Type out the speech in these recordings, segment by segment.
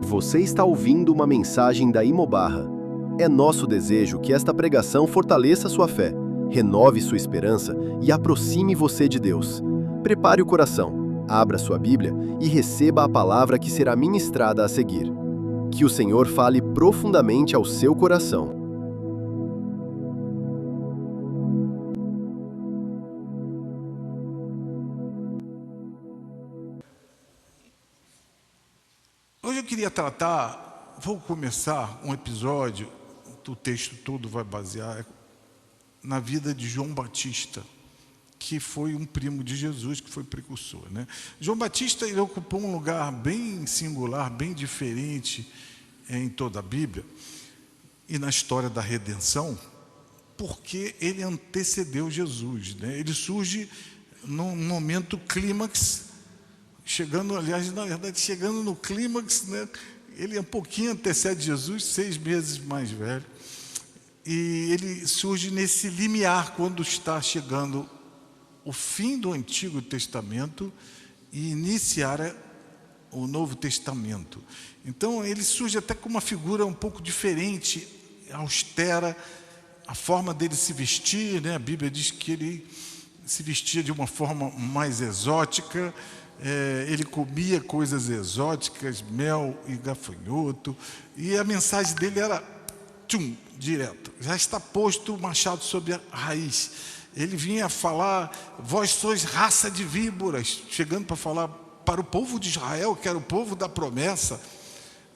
Você está ouvindo uma mensagem da Imobarra. É nosso desejo que esta pregação fortaleça sua fé, renove sua esperança e aproxime você de Deus. Prepare o coração, abra sua Bíblia e receba a palavra que será ministrada a seguir. Que o Senhor fale profundamente ao seu coração. Hoje eu queria tratar, vou começar um episódio, o texto todo vai basear na vida de João Batista, que foi um primo de Jesus, que foi precursor, né? João Batista, ele ocupou um lugar bem singular, bem diferente em toda a Bíblia e na história da redenção, porque ele antecedeu Jesus, né? Ele surge num momento clímax, chegando, aliás, na verdade, chegando no clímax, né? Ele um pouquinho antecede Jesus, 6 meses mais velho, e ele surge nesse limiar, quando está chegando o fim do Antigo Testamento e iniciar o Novo Testamento. Então ele surge até com uma figura um pouco diferente, austera, a forma dele se vestir, né? A Bíblia diz que ele se vestia de uma forma mais exótica, ele comia coisas exóticas, mel e gafanhoto, e a mensagem dele era direto, já está posto o machado sobre a raiz. Ele vinha falar: vós sois raça de víboras, chegando para falar para o povo de Israel, que era o povo da promessa,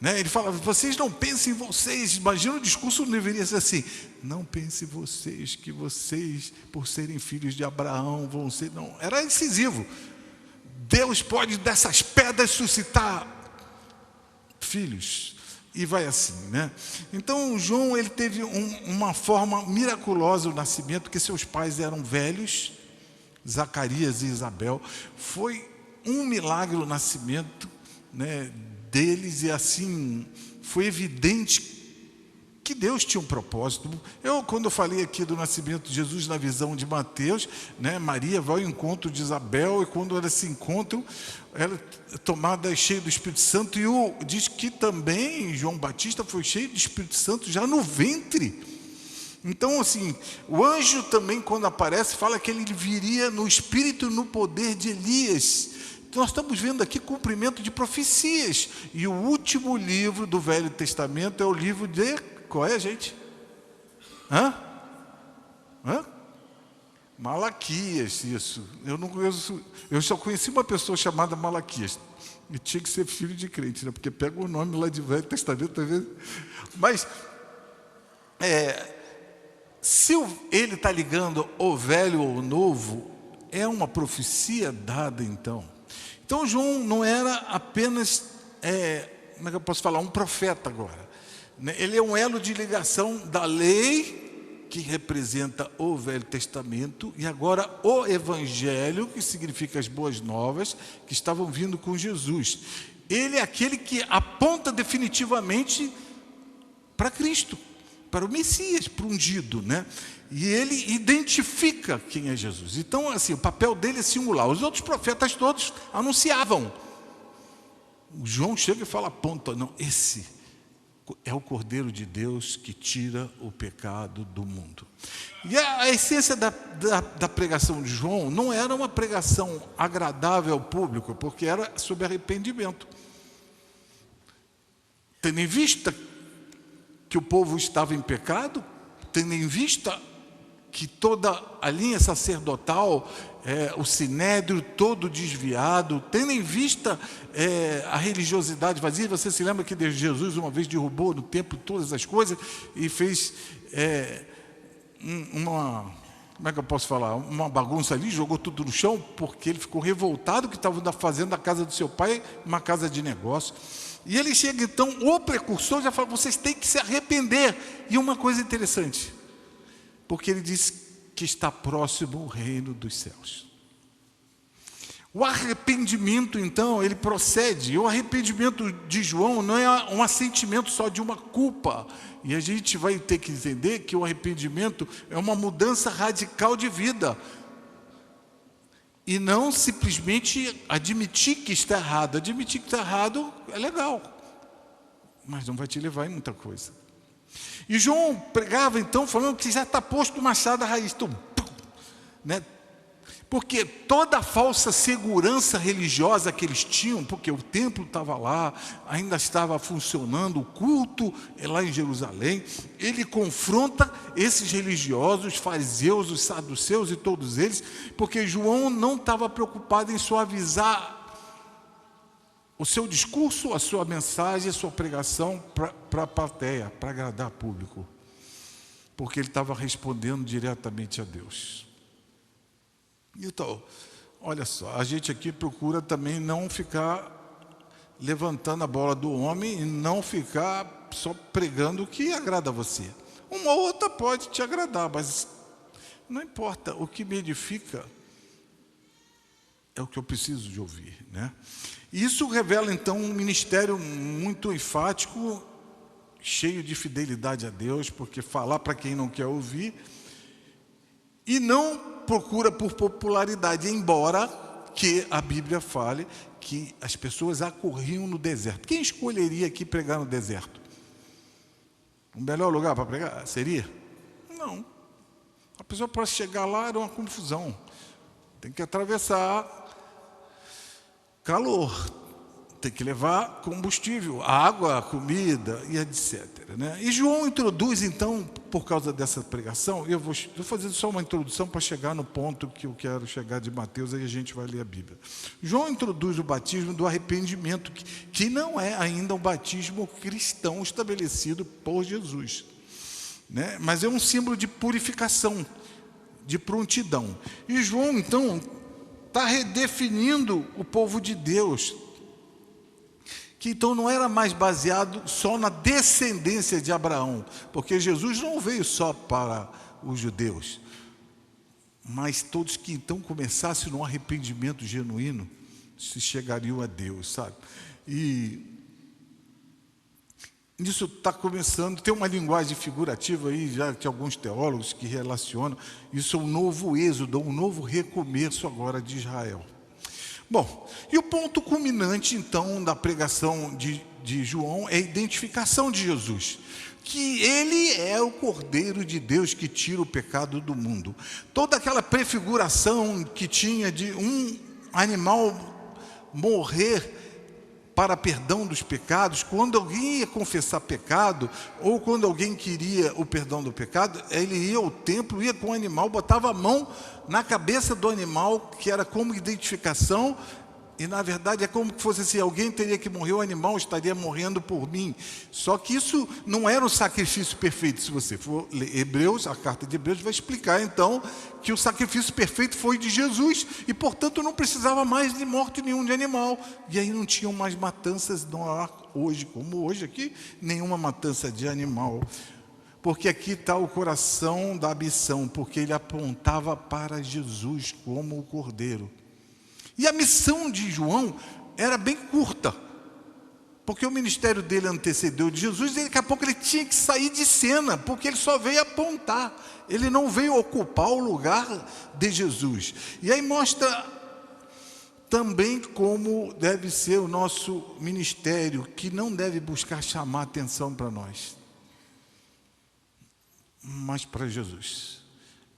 né? Ele fala: vocês não pensem em vocês. Imagina, o discurso não deveria ser assim: não pensem vocês, que vocês, por serem filhos de Abraão, vão ser. Não, era incisivo. Deus pode dessas pedras suscitar filhos, e vai assim, né? Então João, ele teve uma forma miraculosa o nascimento, porque seus pais eram velhos, Zacarias e Isabel. Foi um milagre o nascimento, né, deles, e assim foi evidente que Deus tinha um propósito. Quando eu falei aqui do nascimento de Jesus na visão de Mateus, né, Maria vai ao encontro de Isabel, e quando elas se encontram, ela é tomada cheia do Espírito Santo, e diz que também João Batista foi cheio do Espírito Santo já no ventre. Então, assim, o anjo também, quando aparece, fala que ele viria no espírito e no poder de Elias. Nós estamos vendo aqui cumprimento de profecias. E o último livro do Velho Testamento é o livro de... Qual é, gente? Malaquias, isso. Eu não conheço, eu só conheci uma pessoa chamada Malaquias. E tinha que ser filho de crente, né? Porque pega o nome lá de Velho Testamento, às vezes. Mas, se ele está ligando o velho ou o novo, é uma profecia dada, então. Então João não era apenas, como é que eu posso falar, um profeta agora. Ele é um elo de ligação da lei, que representa o Velho Testamento, e agora o Evangelho, que significa as boas novas, que estavam vindo com Jesus. Ele é aquele que aponta definitivamente para Cristo, para o Messias, para o ungido, né? E ele identifica quem é Jesus. Então, assim, o papel dele é singular. Os outros profetas todos anunciavam. O João chega e fala, aponta, não, esse é o Cordeiro de Deus que tira o pecado do mundo. E a essência da pregação de João não era uma pregação agradável ao público, porque era sobre arrependimento. Tendo em vista que o povo estava em pecado, tendo em vista que toda a linha sacerdotal, o sinédrio todo desviado, tendo em vista a religiosidade vazia. Você se lembra que Jesus uma vez derrubou no templo todas as coisas e fez como é que eu posso falar, uma bagunça ali, jogou tudo no chão, porque ele ficou revoltado que estava fazendo da casa do seu pai uma casa de negócio. E ele chega, então, o precursor já fala: vocês têm que se arrepender. E uma coisa interessante, porque ele diz que está próximo o reino dos céus. O arrependimento, então, ele procede. E o arrependimento de João não é um assentimento só de uma culpa. E a gente vai ter que entender que o arrependimento é uma mudança radical de vida. E não simplesmente admitir que está errado. Admitir que está errado é legal. mas não vai te levar em muita coisa. E João pregava então falando que já está posto o machado à raiz, né? Porque toda a falsa segurança religiosa que eles tinham, porque o templo estava lá, ainda estava funcionando, o culto é lá em Jerusalém, ele confronta esses religiosos, fariseus, os saduceus e todos eles, porque João não estava preocupado em suavizar o seu discurso, a sua mensagem, a sua pregação para a plateia, para agradar o público, porque ele estava respondendo diretamente a Deus. Então, olha só, a gente aqui procura também não ficar levantando a bola do homem e não ficar só pregando o que agrada a você. Uma ou outra pode te agradar, mas não importa, o que me edifica é o que eu preciso de ouvir, né? Isso revela então um ministério muito enfático, cheio de fidelidade a Deus, porque falar para quem não quer ouvir e não procura por popularidade, embora que a Bíblia fale que as pessoas acorriam no deserto. Quem escolheria aqui pregar no deserto? O melhor lugar para pregar seria? Não. A pessoa para chegar lá era uma confusão. Tem que atravessar calor, tem que levar combustível, água, comida e etc, né? E João introduz então, por causa dessa pregação, eu vou fazer só uma introdução para chegar no ponto que eu quero chegar de Mateus, aí a gente vai ler a Bíblia. João introduz o batismo do arrependimento, que não é ainda um batismo cristão estabelecido por Jesus, né? Mas é um símbolo de purificação, de prontidão. E João então está redefinindo o povo de Deus, que então não era mais baseado só na descendência de Abraão, porque Jesus não veio só para os judeus, mas todos que então começassem no arrependimento genuíno, se chegariam a Deus, sabe? E isso está começando, tem uma linguagem figurativa aí, já que alguns teólogos que relacionam, isso é um novo êxodo, um novo recomeço agora de Israel. Bom, e o ponto culminante, então, da pregação de João é a identificação de Jesus, que ele é o Cordeiro de Deus que tira o pecado do mundo. Toda aquela prefiguração que tinha de um animal morrer para perdão dos pecados, quando alguém ia confessar pecado, ou quando alguém queria o perdão do pecado, ele ia ao templo, ia com o animal, botava a mão na cabeça do animal, que era como identificação, e na verdade é como que fosse assim, alguém teria que morrer, o animal estaria morrendo por mim. Só que isso não era o sacrifício perfeito. Se você for ler Hebreus, a carta de Hebreus vai explicar então que o sacrifício perfeito foi de Jesus, e portanto não precisava mais de morte nenhum de animal, e aí não tinham mais matanças, não há hoje, como hoje aqui, nenhuma matança de animal, porque aqui está o coração da missão, porque ele apontava para Jesus como o Cordeiro. E a missão de João era bem curta, porque o ministério dele antecedeu de Jesus, e daqui a pouco ele tinha que sair de cena, porque ele só veio apontar, ele não veio ocupar o lugar de Jesus. E aí mostra também como deve ser o nosso ministério, que não deve buscar chamar atenção para nós, mas para Jesus.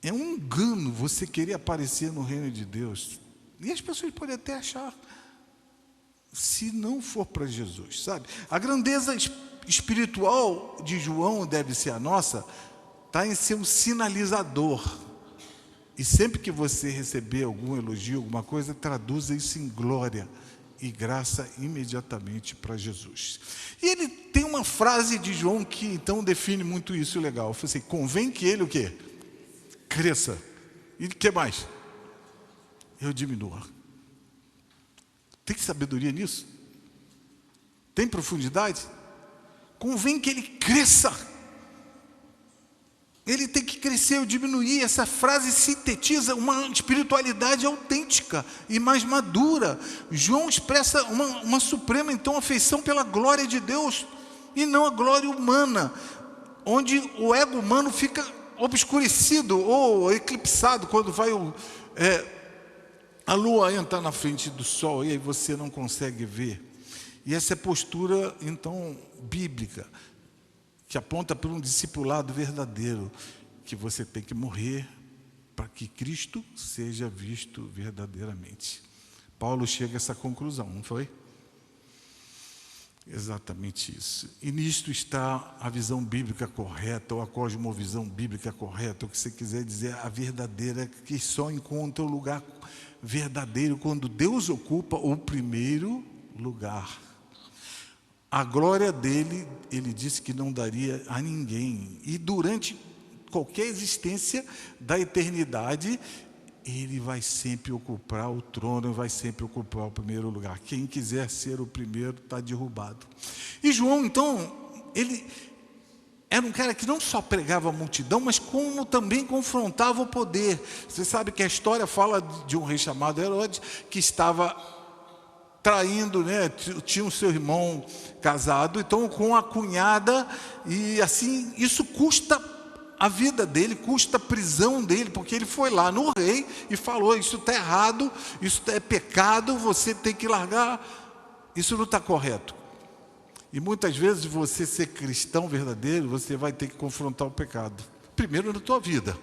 É um engano você querer aparecer no reino de Deus. E as pessoas podem até achar, se não for para Jesus, sabe? A grandeza espiritual de João deve ser a nossa, está em ser um sinalizador. E sempre que você receber algum elogio, alguma coisa, traduza isso em glória e graça imediatamente para Jesus. E ele tem uma frase de João que então define muito isso legal. Eu falei assim, convém que ele o quê? Cresça. E o que mais? Eu diminua. Tem sabedoria nisso? Tem profundidade? Convém que ele cresça. Ele tem que crescer ou diminuir. Essa frase sintetiza uma espiritualidade autêntica e mais madura. João expressa uma suprema, então, afeição pela glória de Deus e não a glória humana, onde o ego humano fica obscurecido ou eclipsado quando vai a lua entra na frente do sol e aí você não consegue ver. E essa é a postura, então, bíblica, que aponta para um discipulado verdadeiro, que você tem que morrer para que Cristo seja visto verdadeiramente. Paulo chega a essa conclusão, não foi? Exatamente isso. E nisto está a visão bíblica correta, ou a cosmovisão bíblica correta, o que você quiser dizer, a verdadeira, que só encontra o lugar verdadeiro quando Deus ocupa o primeiro lugar. A glória dele, ele disse que não daria a ninguém. E durante qualquer existência da eternidade, ele vai sempre ocupar o trono, vai sempre ocupar o primeiro lugar. Quem quiser ser o primeiro está derrubado. E João, então, ele era um cara que não só pregava a multidão, mas como também confrontava o poder. Você sabe que a história fala de um rei chamado Herodes, que estava traindo, né? Tinha o seu irmão casado, então com a cunhada, e assim, isso custa a vida dele, custa a prisão dele, porque ele foi lá no rei e falou: isso está errado, isso é pecado, você tem que largar, isso não está correto. E muitas vezes você ser cristão verdadeiro, você vai ter que confrontar o pecado, primeiro na tua vida,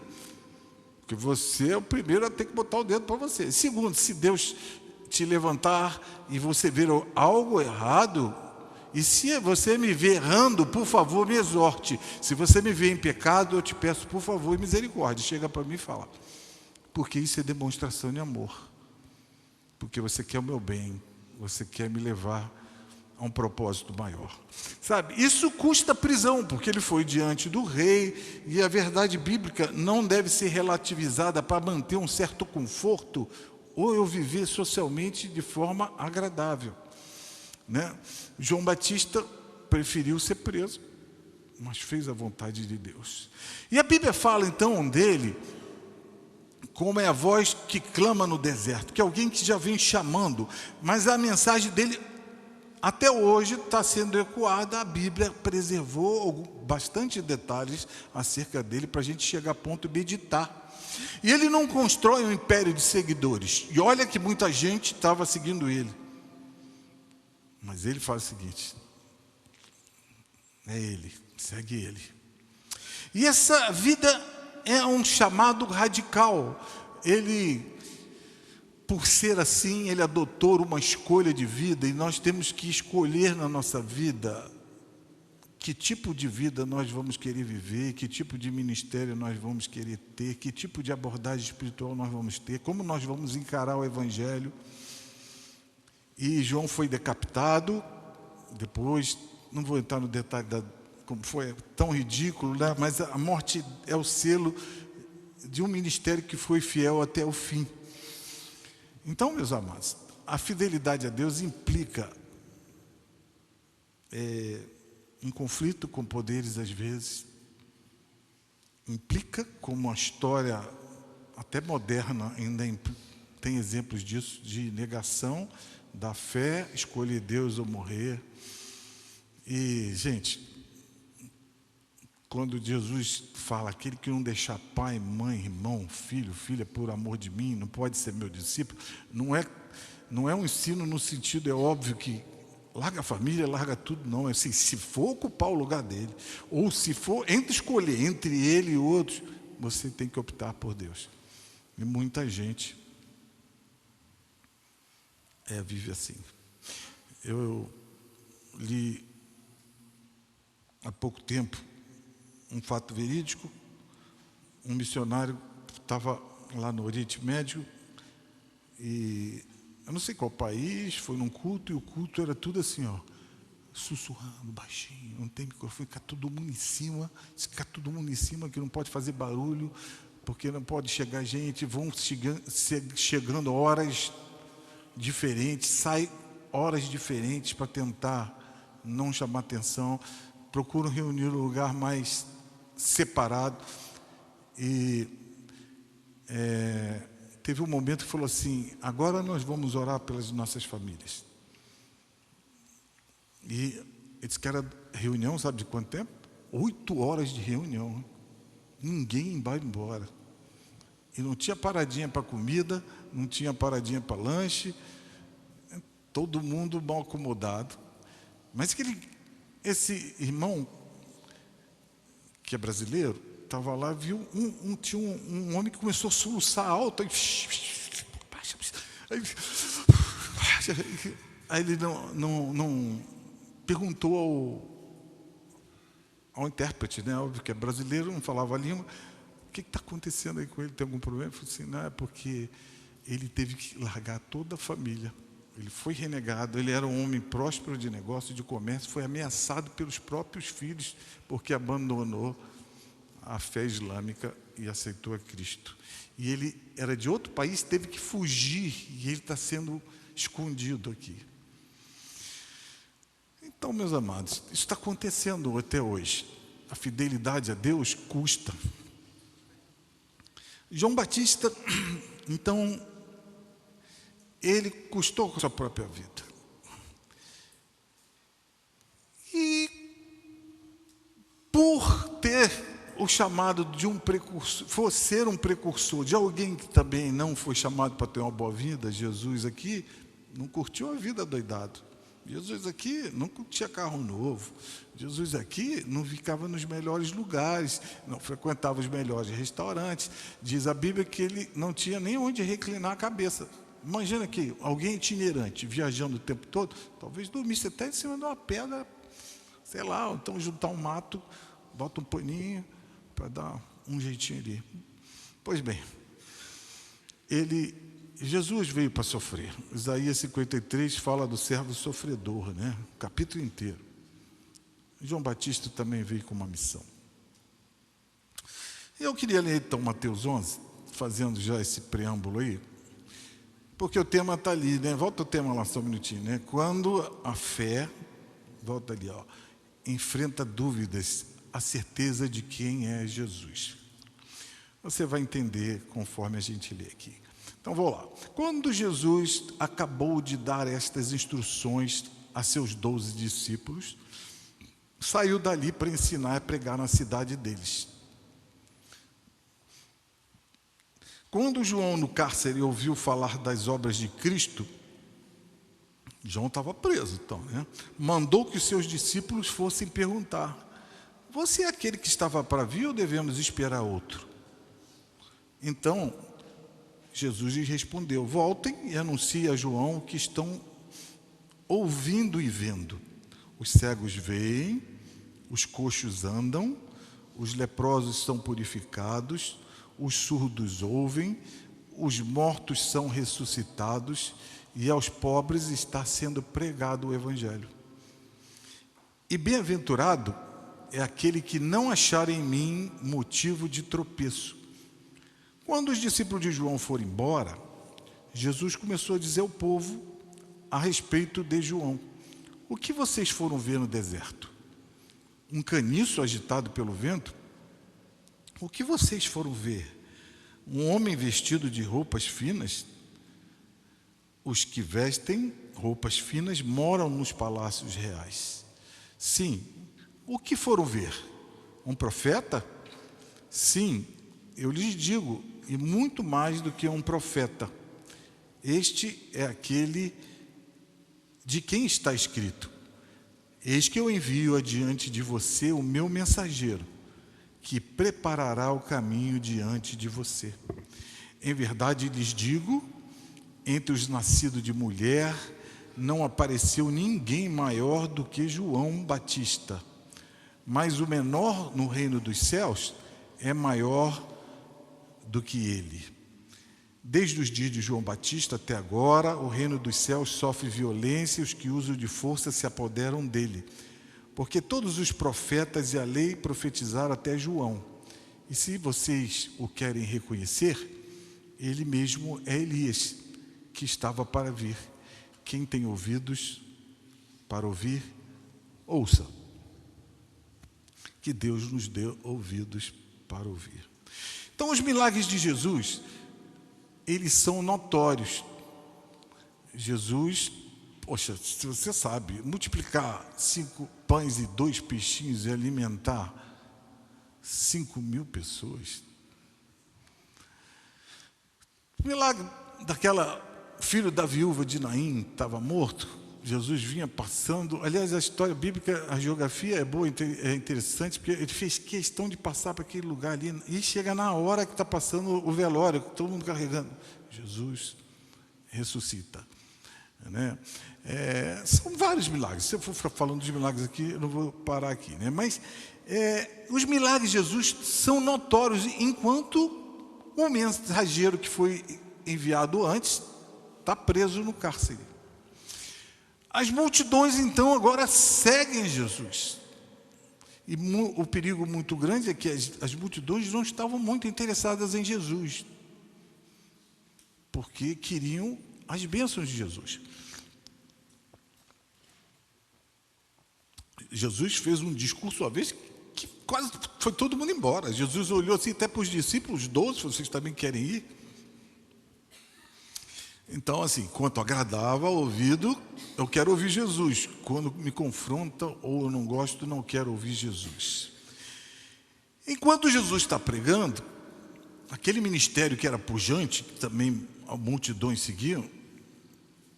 porque você é o primeiro a ter que botar o dedo para você. Segundo, se Deus te levantar e você ver algo errado, e se você me vê errando, por favor, me exorte. Se você me vê em pecado, eu te peço, por favor, misericórdia. Chega para mim e fala. Porque isso é demonstração de amor. Porque você quer o meu bem. Você quer me levar a um propósito maior. Sabe, isso custa prisão, porque ele foi diante do rei, e a verdade bíblica não deve ser relativizada para manter um certo conforto, ou eu viver socialmente de forma agradável. Né? João Batista preferiu ser preso, mas fez a vontade de Deus. E a Bíblia fala então dele como é a voz que clama no deserto, que é alguém que já vem chamando, mas a mensagem dele até hoje está sendo ecoada. A Bíblia preservou bastante detalhes acerca dele para a gente chegar a ponto de meditar. E ele não constrói um império de seguidores, e olha que muita gente estava seguindo ele. Mas ele fala o seguinte: é ele, segue ele. E essa vida é um chamado radical. Ele, por ser assim, ele adotou uma escolha de vida, e nós temos que escolher na nossa vida que tipo de vida nós vamos querer viver, que tipo de ministério nós vamos querer ter, que tipo de abordagem espiritual nós vamos ter, como nós vamos encarar o Evangelho. E João foi decapitado, depois, não vou entrar no detalhe como foi tão ridículo, né? Mas a morte é o selo de um ministério que foi fiel até o fim. Então, meus amados, a fidelidade a Deus implica um conflito com poderes às vezes, implica, como a história até moderna ainda tem exemplos disso, de negação da fé, escolher Deus ou morrer. E, gente, quando Jesus fala, aquele que não deixar pai, mãe, irmão, filho, filha, por amor de mim, não pode ser meu discípulo, não é um ensino no sentido, é óbvio que larga a família, larga tudo, não. É assim, se for ocupar o lugar dele, ou se for escolher entre ele e outros, você tem que optar por Deus. E muita gente vive assim. Eu li há pouco tempo um fato verídico. Um missionário estava lá no Oriente Médio, e eu não sei qual país, foi num culto, e o culto era tudo assim, ó, sussurrando, baixinho, não tem microfone, fica todo mundo em cima, fica todo mundo em cima, que não pode fazer barulho, porque não pode chegar gente, vão chegando horas diferentes, sai horas diferentes para tentar não chamar atenção, procuram reunir um lugar mais separado. E teve um momento que falou assim: agora nós vamos orar pelas nossas famílias. E ele disse que era reunião, sabe de quanto tempo? 8 horas de reunião. Ninguém vai embora. E não tinha paradinha para comida, não tinha paradinha para lanche, todo mundo mal acomodado. Mas esse irmão, que é brasileiro, estava lá, viu tinha um homem que começou a soluçar alto, aí ele não perguntou ao intérprete, né? Óbvio que é brasileiro, não falava a língua. O que está acontecendo aí com ele? Tem algum problema? Ele falou assim, não, é porque ele teve que largar toda a família. Ele foi renegado, ele era um homem próspero de negócio, de comércio, foi ameaçado pelos próprios filhos, porque abandonou a fé islâmica e aceitou a Cristo. E ele era de outro país, teve que fugir, e ele está sendo escondido aqui. Então, meus amados, isso está acontecendo até hoje. A fidelidade a Deus custa. João Batista, então, ele custou com a sua própria vida. E por ter o chamado de um precursor, ser um precursor de alguém que também não foi chamado para ter uma boa vida, Jesus aqui não curtiu a vida doidado. Jesus aqui não tinha carro novo. Jesus aqui não ficava nos melhores lugares, não frequentava os melhores restaurantes. Diz a Bíblia que ele não tinha nem onde reclinar a cabeça. Imagina que alguém itinerante, viajando o tempo todo, talvez dormisse até em cima de uma pedra, sei lá, ou então juntar um mato, bota um paninho para dar um jeitinho ali. Pois bem, Jesus veio para sofrer. Isaías 53 fala do servo sofredor, né? O capítulo inteiro. João Batista também veio com uma missão. Eu queria ler então Mateus 11, fazendo já esse preâmbulo aí, porque o tema está ali, né? Volta o tema lá só um minutinho, né? Quando a fé, volta ali, ó, enfrenta dúvidas, a certeza de quem é Jesus. Você vai entender conforme a gente lê aqui. Então, vou lá. Quando Jesus acabou de dar estas instruções a seus 12 discípulos, saiu dali para ensinar e pregar na cidade deles. Quando João, no cárcere, ouviu falar das obras de Cristo, João estava preso, então, né? Mandou que os seus discípulos fossem perguntar: você é aquele que estava para vir ou devemos esperar outro? Então, Jesus lhes respondeu: voltem e anunciem a João que estão ouvindo e vendo. Os cegos veem, os coxos andam, os leprosos são purificados, os surdos ouvem, os mortos são ressuscitados, e aos pobres está sendo pregado o Evangelho. E bem-aventurado é aquele que não achar em mim motivo de tropeço. Quando os discípulos de João foram embora, Jesus começou a dizer ao povo a respeito de João: o que vocês foram ver no deserto? Um caniço agitado pelo vento? O que vocês foram ver? Um homem vestido de roupas finas? Os que vestem roupas finas moram nos palácios reais. Sim, o que foram ver? Um profeta? Sim, eu lhes digo, e muito mais do que um profeta. Este é aquele de quem está escrito: eis que eu envio adiante de você o meu mensageiro, que preparará o caminho diante de você. Em verdade lhes digo, entre os nascidos de mulher, não apareceu ninguém maior do que João Batista. Mas o menor no reino dos céus é maior do que ele. Desde os dias de João Batista até agora, o reino dos céus sofre violência e os que usam de força se apoderam dele. Porque todos os profetas e a lei profetizaram até João. E se vocês o querem reconhecer, ele mesmo é Elias, que estava para vir. Quem tem ouvidos para ouvir, ouça. Que Deus nos dê ouvidos para ouvir. Então, os milagres de Jesus, eles são notórios. Jesus, poxa, se você sabe, multiplicar 5 pães e 2 peixinhos e alimentar 5.000 pessoas. O milagre daquela filho da viúva de Naim, estava morto, Jesus vinha passando. Aliás, a história bíblica, a geografia é boa, é interessante, porque ele fez questão de passar para aquele lugar ali, e chega na hora que está passando o velório, todo mundo carregando. Jesus ressuscita. Né? São vários milagres. Se eu for ficar falando dos milagres aqui, eu não vou parar aqui. Né? Mas os milagres de Jesus são notórios, enquanto o mensageiro que foi enviado antes está preso no cárcere. As multidões, então, agora seguem Jesus. E o perigo muito grande é que as multidões não estavam muito interessadas em Jesus, porque queriam as bênçãos de Jesus. Jesus fez um discurso uma vez que quase foi todo mundo embora. Jesus olhou assim até para os discípulos, 12, vocês também querem ir? Então, assim, quanto agradava ao ouvido, eu quero ouvir Jesus. Quando me confronta ou eu não gosto, não quero ouvir Jesus. Enquanto Jesus está pregando, aquele ministério que era pujante, que também a multidões seguiam,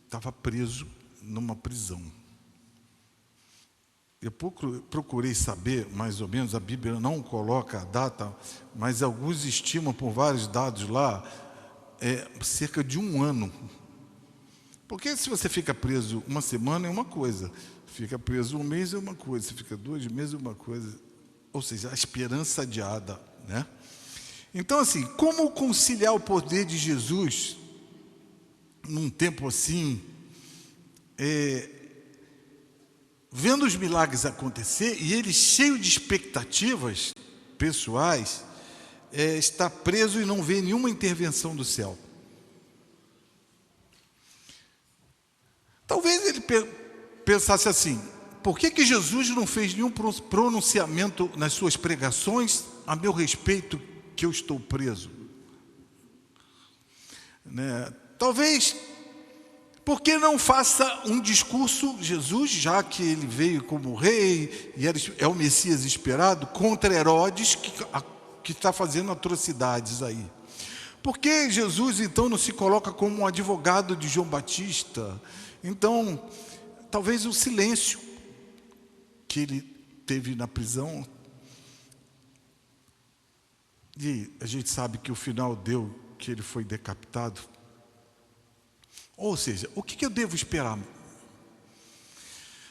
estava preso numa prisão. Eu procurei saber, mais ou menos, a Bíblia não coloca a data, mas alguns estimam por vários dados lá, cerca de 1 ano. Porque se você fica preso uma semana é uma coisa, fica preso 1 mês é uma coisa, se fica 2 meses é uma coisa, ou seja, a esperança adiada, né? Então, assim, como conciliar o poder de Jesus num tempo assim, vendo os milagres acontecer e ele cheio de expectativas pessoais, está preso e não vê nenhuma intervenção do céu. Talvez ele pensasse assim: por que Jesus não fez nenhum pronunciamento nas suas pregações a meu respeito, que eu estou preso? Né? Talvez, por que não faça um discurso, Jesus, já que ele veio como rei e é o Messias esperado, contra Herodes, que está fazendo atrocidades aí? Por que Jesus, então, não se coloca como um advogado de João Batista? Então, talvez o silêncio que ele teve na prisão, e a gente sabe que o final deu que ele foi decapitado. Ou seja, o que eu devo esperar?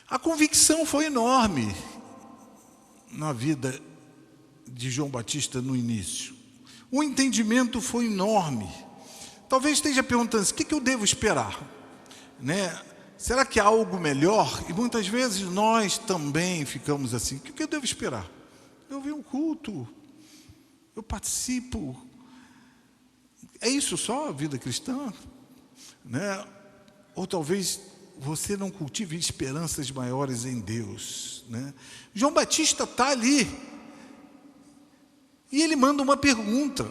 A convicção foi enorme na vida de João Batista no início. O entendimento foi enorme. Talvez esteja perguntando: o que eu devo esperar? Né? Será que há algo melhor? E muitas vezes nós também ficamos assim: o que eu devo esperar? Eu venho um culto, eu participo. É isso só a vida cristã? Né? Ou talvez você não cultive esperanças maiores em Deus, né? João Batista está ali e ele manda uma pergunta: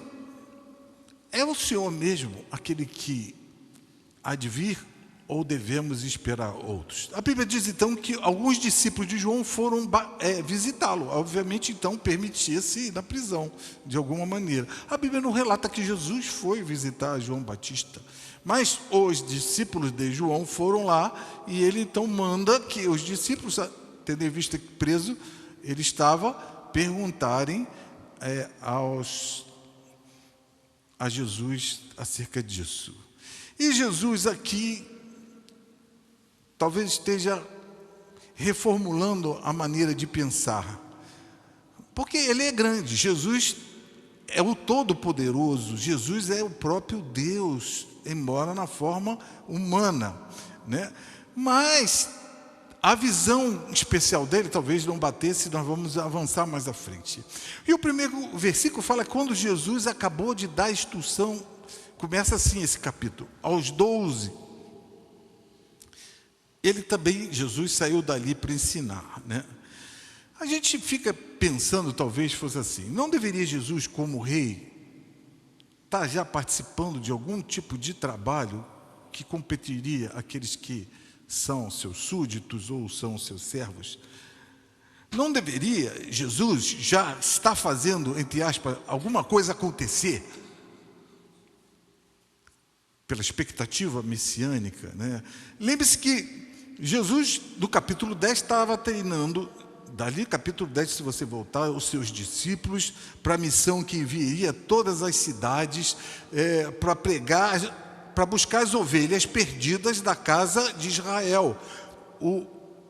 é o Senhor mesmo aquele que há de vir, ou devemos esperar outros? A Bíblia diz então que alguns discípulos de João foram visitá-lo. Obviamente, então, permitia-se ir na prisão, de alguma maneira. A Bíblia não relata que Jesus foi visitar João Batista, mas os discípulos de João foram lá, e ele então manda que os discípulos, tendo em vista que preso ele estava, perguntarem a Jesus acerca disso. E Jesus aqui talvez esteja reformulando a maneira de pensar, porque ele é grande. Jesus é o Todo-Poderoso, Jesus é o próprio Deus, embora na forma humana, né? Mas a visão especial dele talvez não batesse. Nós vamos avançar mais à frente. E o primeiro versículo fala quando Jesus acabou de dar a instrução. Começa assim esse capítulo: aos 12, ele também, Jesus, saiu dali para ensinar, né? A gente fica pensando, talvez fosse assim: não deveria Jesus, como rei, estar já participando de algum tipo de trabalho que competiria àqueles que são seus súditos ou são seus servos? Não deveria Jesus já estar fazendo, entre aspas, alguma coisa acontecer? Pela expectativa messiânica, né? Lembre-se que Jesus, do capítulo 10, estava treinando, dali capítulo 10, se você voltar, os seus discípulos para a missão que enviaria a todas as cidades para pregar, para buscar as ovelhas perdidas da casa de Israel.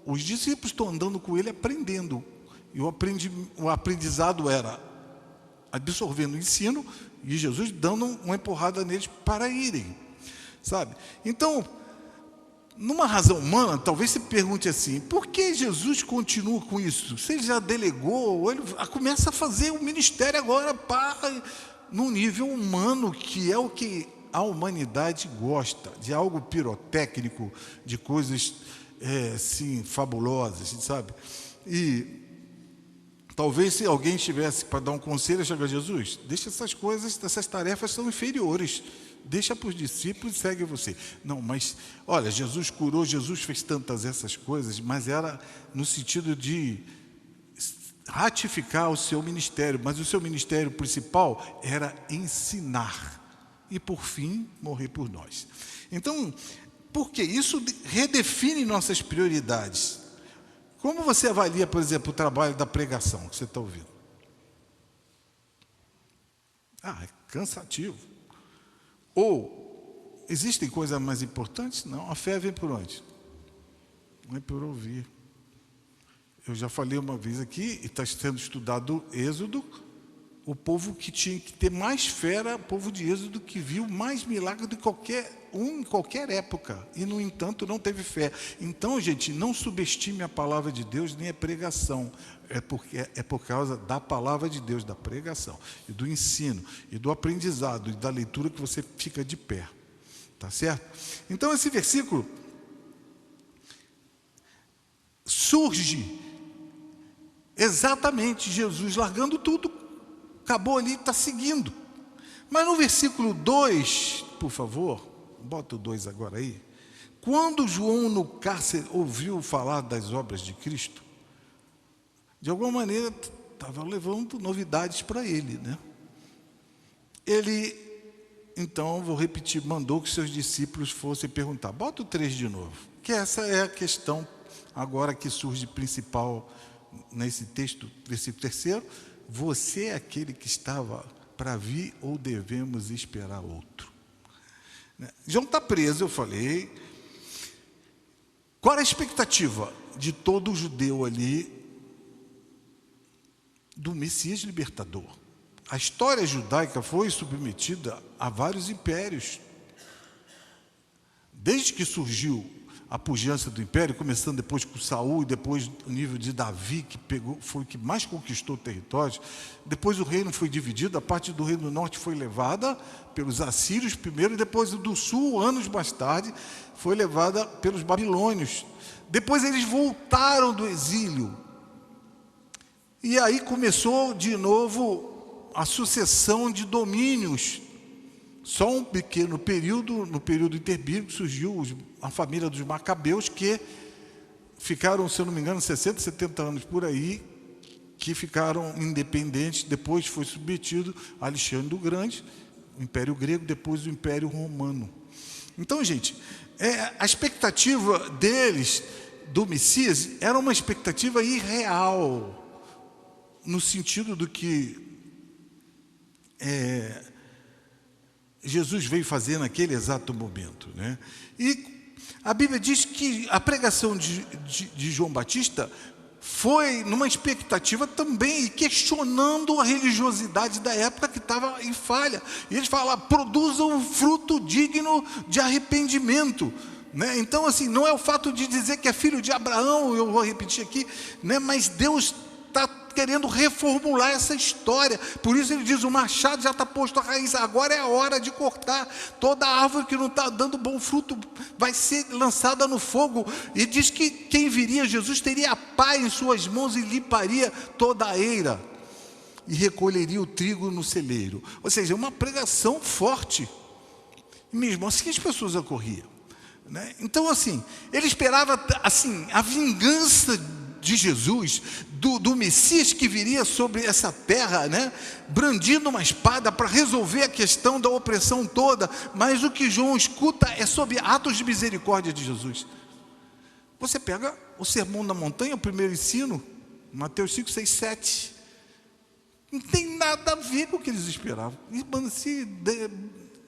Os discípulos estão andando com ele, aprendendo. E o aprendizado era absorvendo o ensino e Jesus dando uma empurrada neles para irem, sabe? Então, numa razão humana, talvez se pergunte assim: por que Jesus continua com isso? Se ele já delegou, ele começa a fazer o ministério agora num nível humano, que é o que a humanidade gosta, de algo pirotécnico, de coisas assim, fabulosas, sabe? E talvez se alguém estivesse para dar um conselho, chega a Jesus: deixa essas coisas, essas tarefas são inferiores, deixa para os discípulos e segue você. Não, mas olha, Jesus curou, Jesus fez tantas essas coisas, mas era no sentido de ratificar o seu ministério, mas o seu ministério principal era ensinar e, por fim, morrer por nós. Então, porque isso redefine nossas prioridades. Como você avalia, por exemplo, o trabalho da pregação que você está ouvindo? É cansativo. Ou, existem coisas mais importantes? Não, a fé vem por onde? Vem por ouvir. Eu já falei uma vez aqui, e está sendo estudado Êxodo, o povo que tinha que ter mais fé era o povo de Êxodo, que viu mais milagre do que qualquer um em qualquer época, e no entanto não teve fé. Então, gente, não subestime a palavra de Deus nem a pregação, é por causa da palavra de Deus, da pregação, e do ensino, e do aprendizado, e da leitura que você fica de pé, tá certo? Então esse versículo surge exatamente Jesus largando tudo, acabou ali, está seguindo. Mas no versículo 2, por favor, bota o 2 agora aí. Quando João no cárcere ouviu falar das obras de Cristo, de alguma maneira estava levando novidades para ele, né? Ele, então, vou repetir, mandou que seus discípulos fossem perguntar. Bota o 3 de novo, que essa é a questão agora que surge principal nesse texto, versículo 3. Você é aquele que estava para vir ou devemos esperar outro? João está preso, eu falei. Qual era a expectativa de todo judeu ali do Messias libertador? A história judaica foi submetida a vários impérios. Desde que surgiu a pujança do império, começando depois com Saul, e depois o nível de Davi, que foi o que mais conquistou territórios. Depois o reino foi dividido, a parte do reino do norte foi levada pelos assírios primeiro, e depois do sul, anos mais tarde, foi levada pelos babilônios. Depois eles voltaram do exílio. E aí começou de novo a sucessão de domínios. Só um pequeno período, no período interbíblico, surgiu a família dos Macabeus, que ficaram, se eu não me engano, 60, 70 anos por aí, que ficaram independentes. Depois foi submetido a Alexandre o Grande, o Império Grego, depois o Império Romano. Então, gente, a expectativa deles, do Messias, era uma expectativa irreal, no sentido do que Jesus veio fazer naquele exato momento, né? E a Bíblia diz que a pregação de João Batista foi numa expectativa também, questionando a religiosidade da época que estava em falha. E eles falam: produza um fruto digno de arrependimento, né? Então, assim, não é o fato de dizer que é filho de Abraão, eu vou repetir aqui, né? Mas Deus está querendo reformular essa história. Por isso ele diz: o machado já está posto à raiz, agora é a hora de cortar. Toda árvore que não está dando bom fruto vai ser lançada no fogo. E diz que quem viria, Jesus, teria a pá em suas mãos e limparia toda a eira e recolheria o trigo no celeiro. Ou seja, uma pregação forte. E mesmo assim as pessoas acorriam, né? Então, assim, ele esperava, assim, a vingança de Jesus, do Messias que viria sobre essa terra, né, brandindo uma espada para resolver a questão da opressão toda. Mas o que João escuta é sobre atos de misericórdia de Jesus. Você pega o Sermão da Montanha, o primeiro ensino, Mateus 5, 6, 7. Não tem nada a ver com o que eles esperavam. E se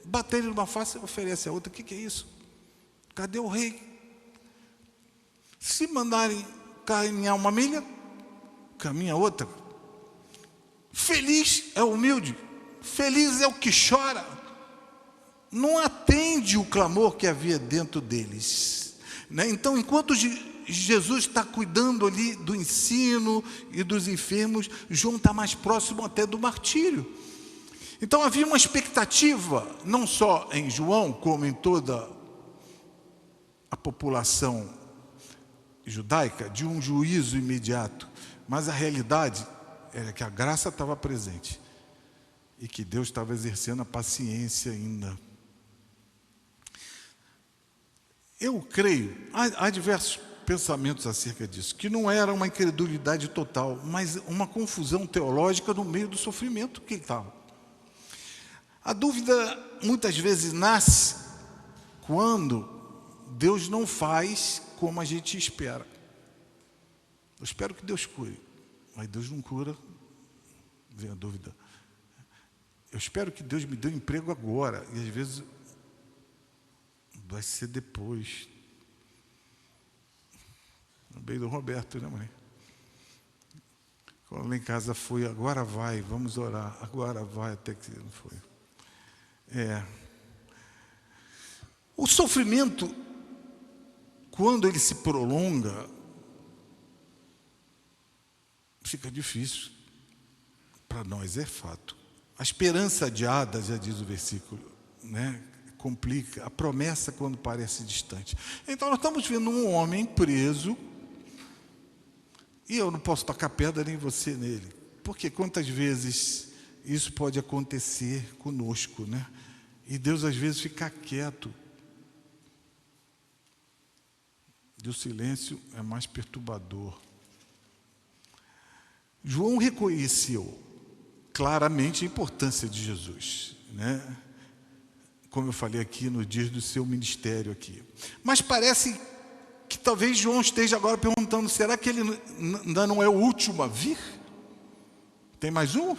baterem numa face, oferece a outra. O que é isso? Cadê o rei? Se mandarem caminhar uma milha, caminha outra. Feliz é o humilde, feliz é o que chora. Não atende o clamor que havia dentro deles, né? Então, enquanto Jesus está cuidando ali do ensino e dos enfermos, João está mais próximo até do martírio. Então havia uma expectativa, não só em João, como em toda a população judaica, de um juízo imediato. Mas a realidade era que a graça estava presente e que Deus estava exercendo a paciência ainda. Eu creio, há diversos pensamentos acerca disso, que não era uma incredulidade total, mas uma confusão teológica no meio do sofrimento que ele estava. A dúvida muitas vezes nasce quando Deus não faz como a gente espera. Eu espero que Deus cure, mas Deus não cura, vem a dúvida. Eu espero que Deus me dê um emprego agora, e às vezes vai ser depois. Bem do Roberto, né, mãe? Quando lá em casa foi, agora vai, vamos orar, agora vai, até que não foi. O sofrimento, quando ele se prolonga, fica difícil. Para nós é fato. A esperança adiada, já diz o versículo, né, complica. A promessa quando parece distante. Então nós estamos vendo um homem preso, e eu não posso tocar pedra nem você nele, porque quantas vezes isso pode acontecer conosco, né? E Deus às vezes fica quieto. E o silêncio é mais perturbador. João reconheceu claramente a importância de Jesus, né? Como eu falei aqui no dia do seu ministério aqui. Mas parece que talvez João esteja agora perguntando, será que ele ainda não é o último a vir? Tem mais um?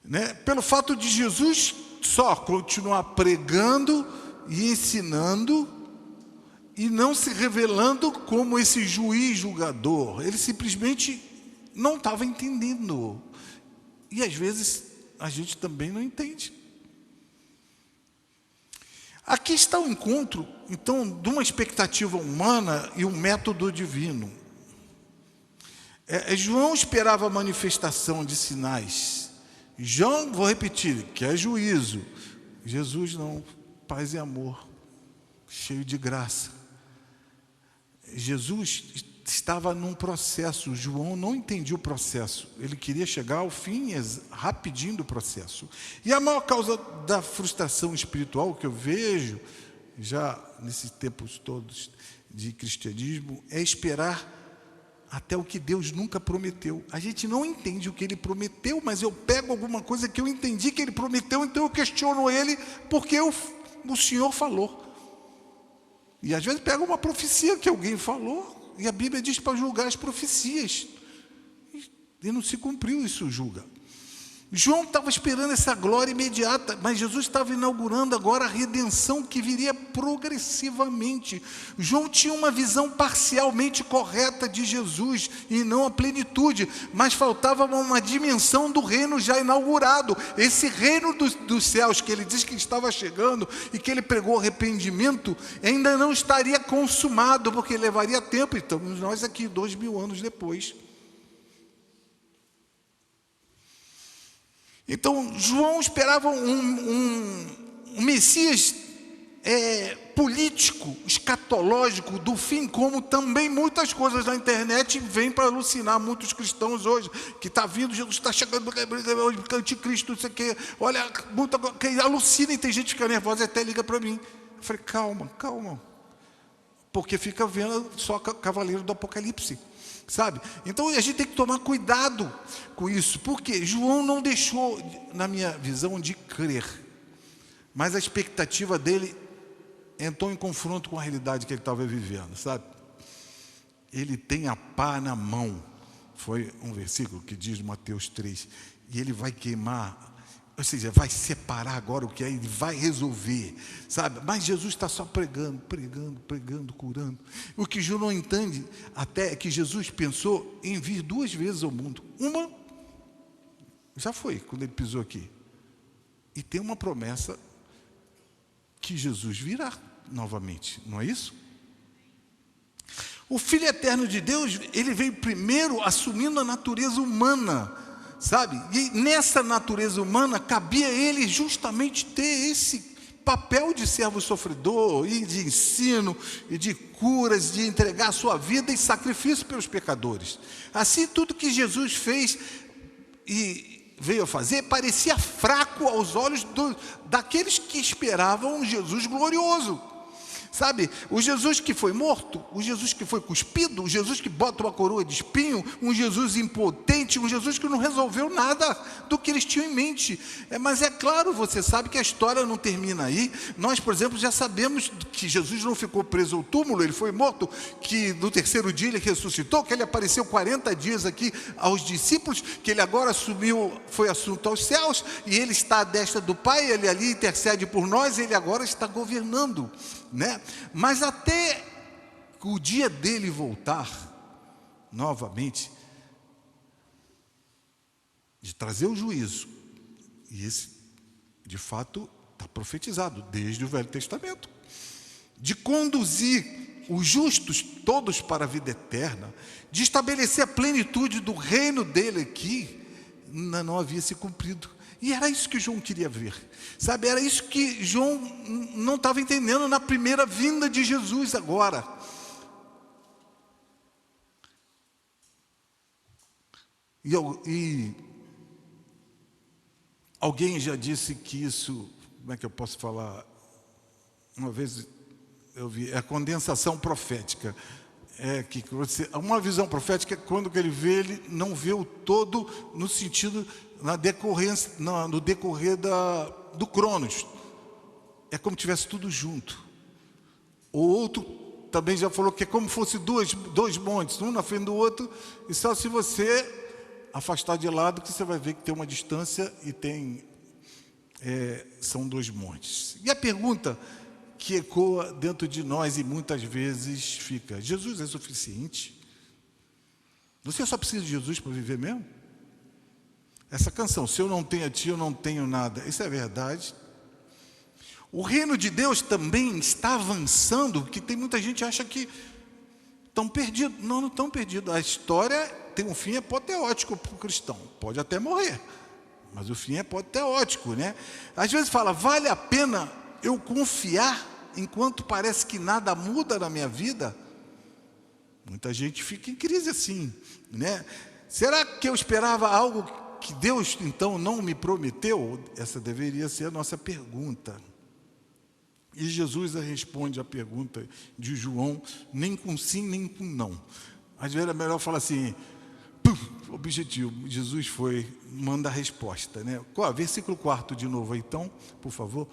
Né? Pelo fato de Jesus só continuar pregando e ensinando e não se revelando como esse juiz julgador, ele simplesmente não estava entendendo. E às vezes a gente também não entende. Aqui está o encontro, então, de uma expectativa humana e um método divino. João esperava a manifestação de sinais. João, vou repetir, quer juízo. Jesus não, paz e amor, cheio de graça. Jesus estava num processo, João não entendia o processo, ele queria chegar ao fim rapidinho do processo. E a maior causa da frustração espiritual que eu vejo, já nesses tempos todos de cristianismo, é esperar até o que Deus nunca prometeu. A gente não entende o que Ele prometeu, mas eu pego alguma coisa que eu entendi que Ele prometeu, então eu questiono Ele, porque o Senhor falou. E às vezes pega uma profecia que alguém falou, e a Bíblia diz para julgar as profecias. E não se cumpriu, isso julga. João estava esperando essa glória imediata, mas Jesus estava inaugurando agora a redenção que viria progressivamente. João tinha uma visão parcialmente correta de Jesus e não a plenitude, mas faltava uma dimensão do reino já inaugurado. Esse reino dos céus que ele diz que estava chegando e que ele pregou arrependimento, ainda não estaria consumado, porque levaria tempo. Estamos nós aqui 2000 anos depois. Então, João esperava um Messias político, escatológico, do fim, como também muitas coisas na internet vêm para alucinar muitos cristãos hoje, que está vindo, Jesus está chegando, anticristo, não sei o quê, olha, muita coisa, que alucina, e tem gente que fica nervosa e até liga para mim. Eu falei, calma, porque fica vendo só Cavaleiro do Apocalipse. Sabe? Então a gente tem que tomar cuidado com isso, porque João não deixou, na minha visão, de crer, mas a expectativa dele entrou em confronto com a realidade que ele estava vivendo, sabe? Ele tem a pá na mão. Foi um versículo que diz Mateus 3. E ele vai queimar, ou seja, vai separar agora o que é, ele vai resolver, sabe? Mas Jesus está só pregando, curando. O que João não entende até é que Jesus pensou em vir 2 vezes ao mundo. Uma, já foi, quando ele pisou aqui. E tem uma promessa que Jesus virá novamente, não é isso? O Filho Eterno de Deus, ele veio primeiro assumindo a natureza humana, sabe? E nessa natureza humana cabia a ele justamente ter esse papel de servo sofredor, e de ensino, e de curas, de entregar a sua vida em sacrifício pelos pecadores. Assim, tudo que Jesus fez e veio a fazer parecia fraco aos olhos daqueles que esperavam um Jesus glorioso. Sabe, o Jesus que foi morto, o Jesus que foi cuspido, o Jesus que bota uma coroa de espinho, um Jesus impotente, um Jesus que não resolveu nada do que eles tinham em mente. Mas é claro, você sabe que a história não termina aí. Nós, por exemplo, já sabemos que Jesus não ficou preso ao túmulo, ele foi morto, que no 3º dia ele ressuscitou, que ele apareceu 40 dias aqui aos discípulos, que ele agora foi assunto aos céus, e ele está à destra do Pai, ele ali intercede por nós, ele agora está governando, né? Mas até o dia dele voltar novamente, de trazer o juízo, e esse de fato está profetizado desde o Velho Testamento, de conduzir os justos todos para a vida eterna, de estabelecer a plenitude do reino dele aqui, não havia se cumprido. E era isso que João queria ver, sabe? Era isso que João não estava entendendo na primeira vinda de Jesus agora. E alguém já disse que isso, como é que eu posso falar? Uma vez eu vi, é a condensação profética. Uma visão profética é quando ele vê, ele não vê o todo no sentido, no decorrer do Cronos. É como se tivesse tudo junto. O outro também já falou que é como se fosse dois montes, um na frente do outro, e só se você afastar de lado que você vai ver que tem uma distância e são 2 montes. E a pergunta que ecoa dentro de nós e muitas vezes fica: Jesus é suficiente? Você só precisa de Jesus para viver mesmo? Essa canção, se eu não tenho a ti, eu não tenho nada, isso é verdade? O reino de Deus também está avançando, que tem muita gente que acha que estão perdidos. Não estão perdidos. A história tem um fim apoteótico para o cristão. Pode até morrer, mas o fim é apoteótico, né? Às vezes fala, vale a pena eu confiar enquanto parece que nada muda na minha vida? Muita gente fica em crise assim, né? Será que eu esperava algo que Deus então não me prometeu? Essa deveria ser a nossa pergunta. E Jesus responde a pergunta de João, nem com sim, nem com não. Às vezes é melhor falar assim, objetivo, Jesus manda a resposta, né? Versículo 4 de novo, então, por favor.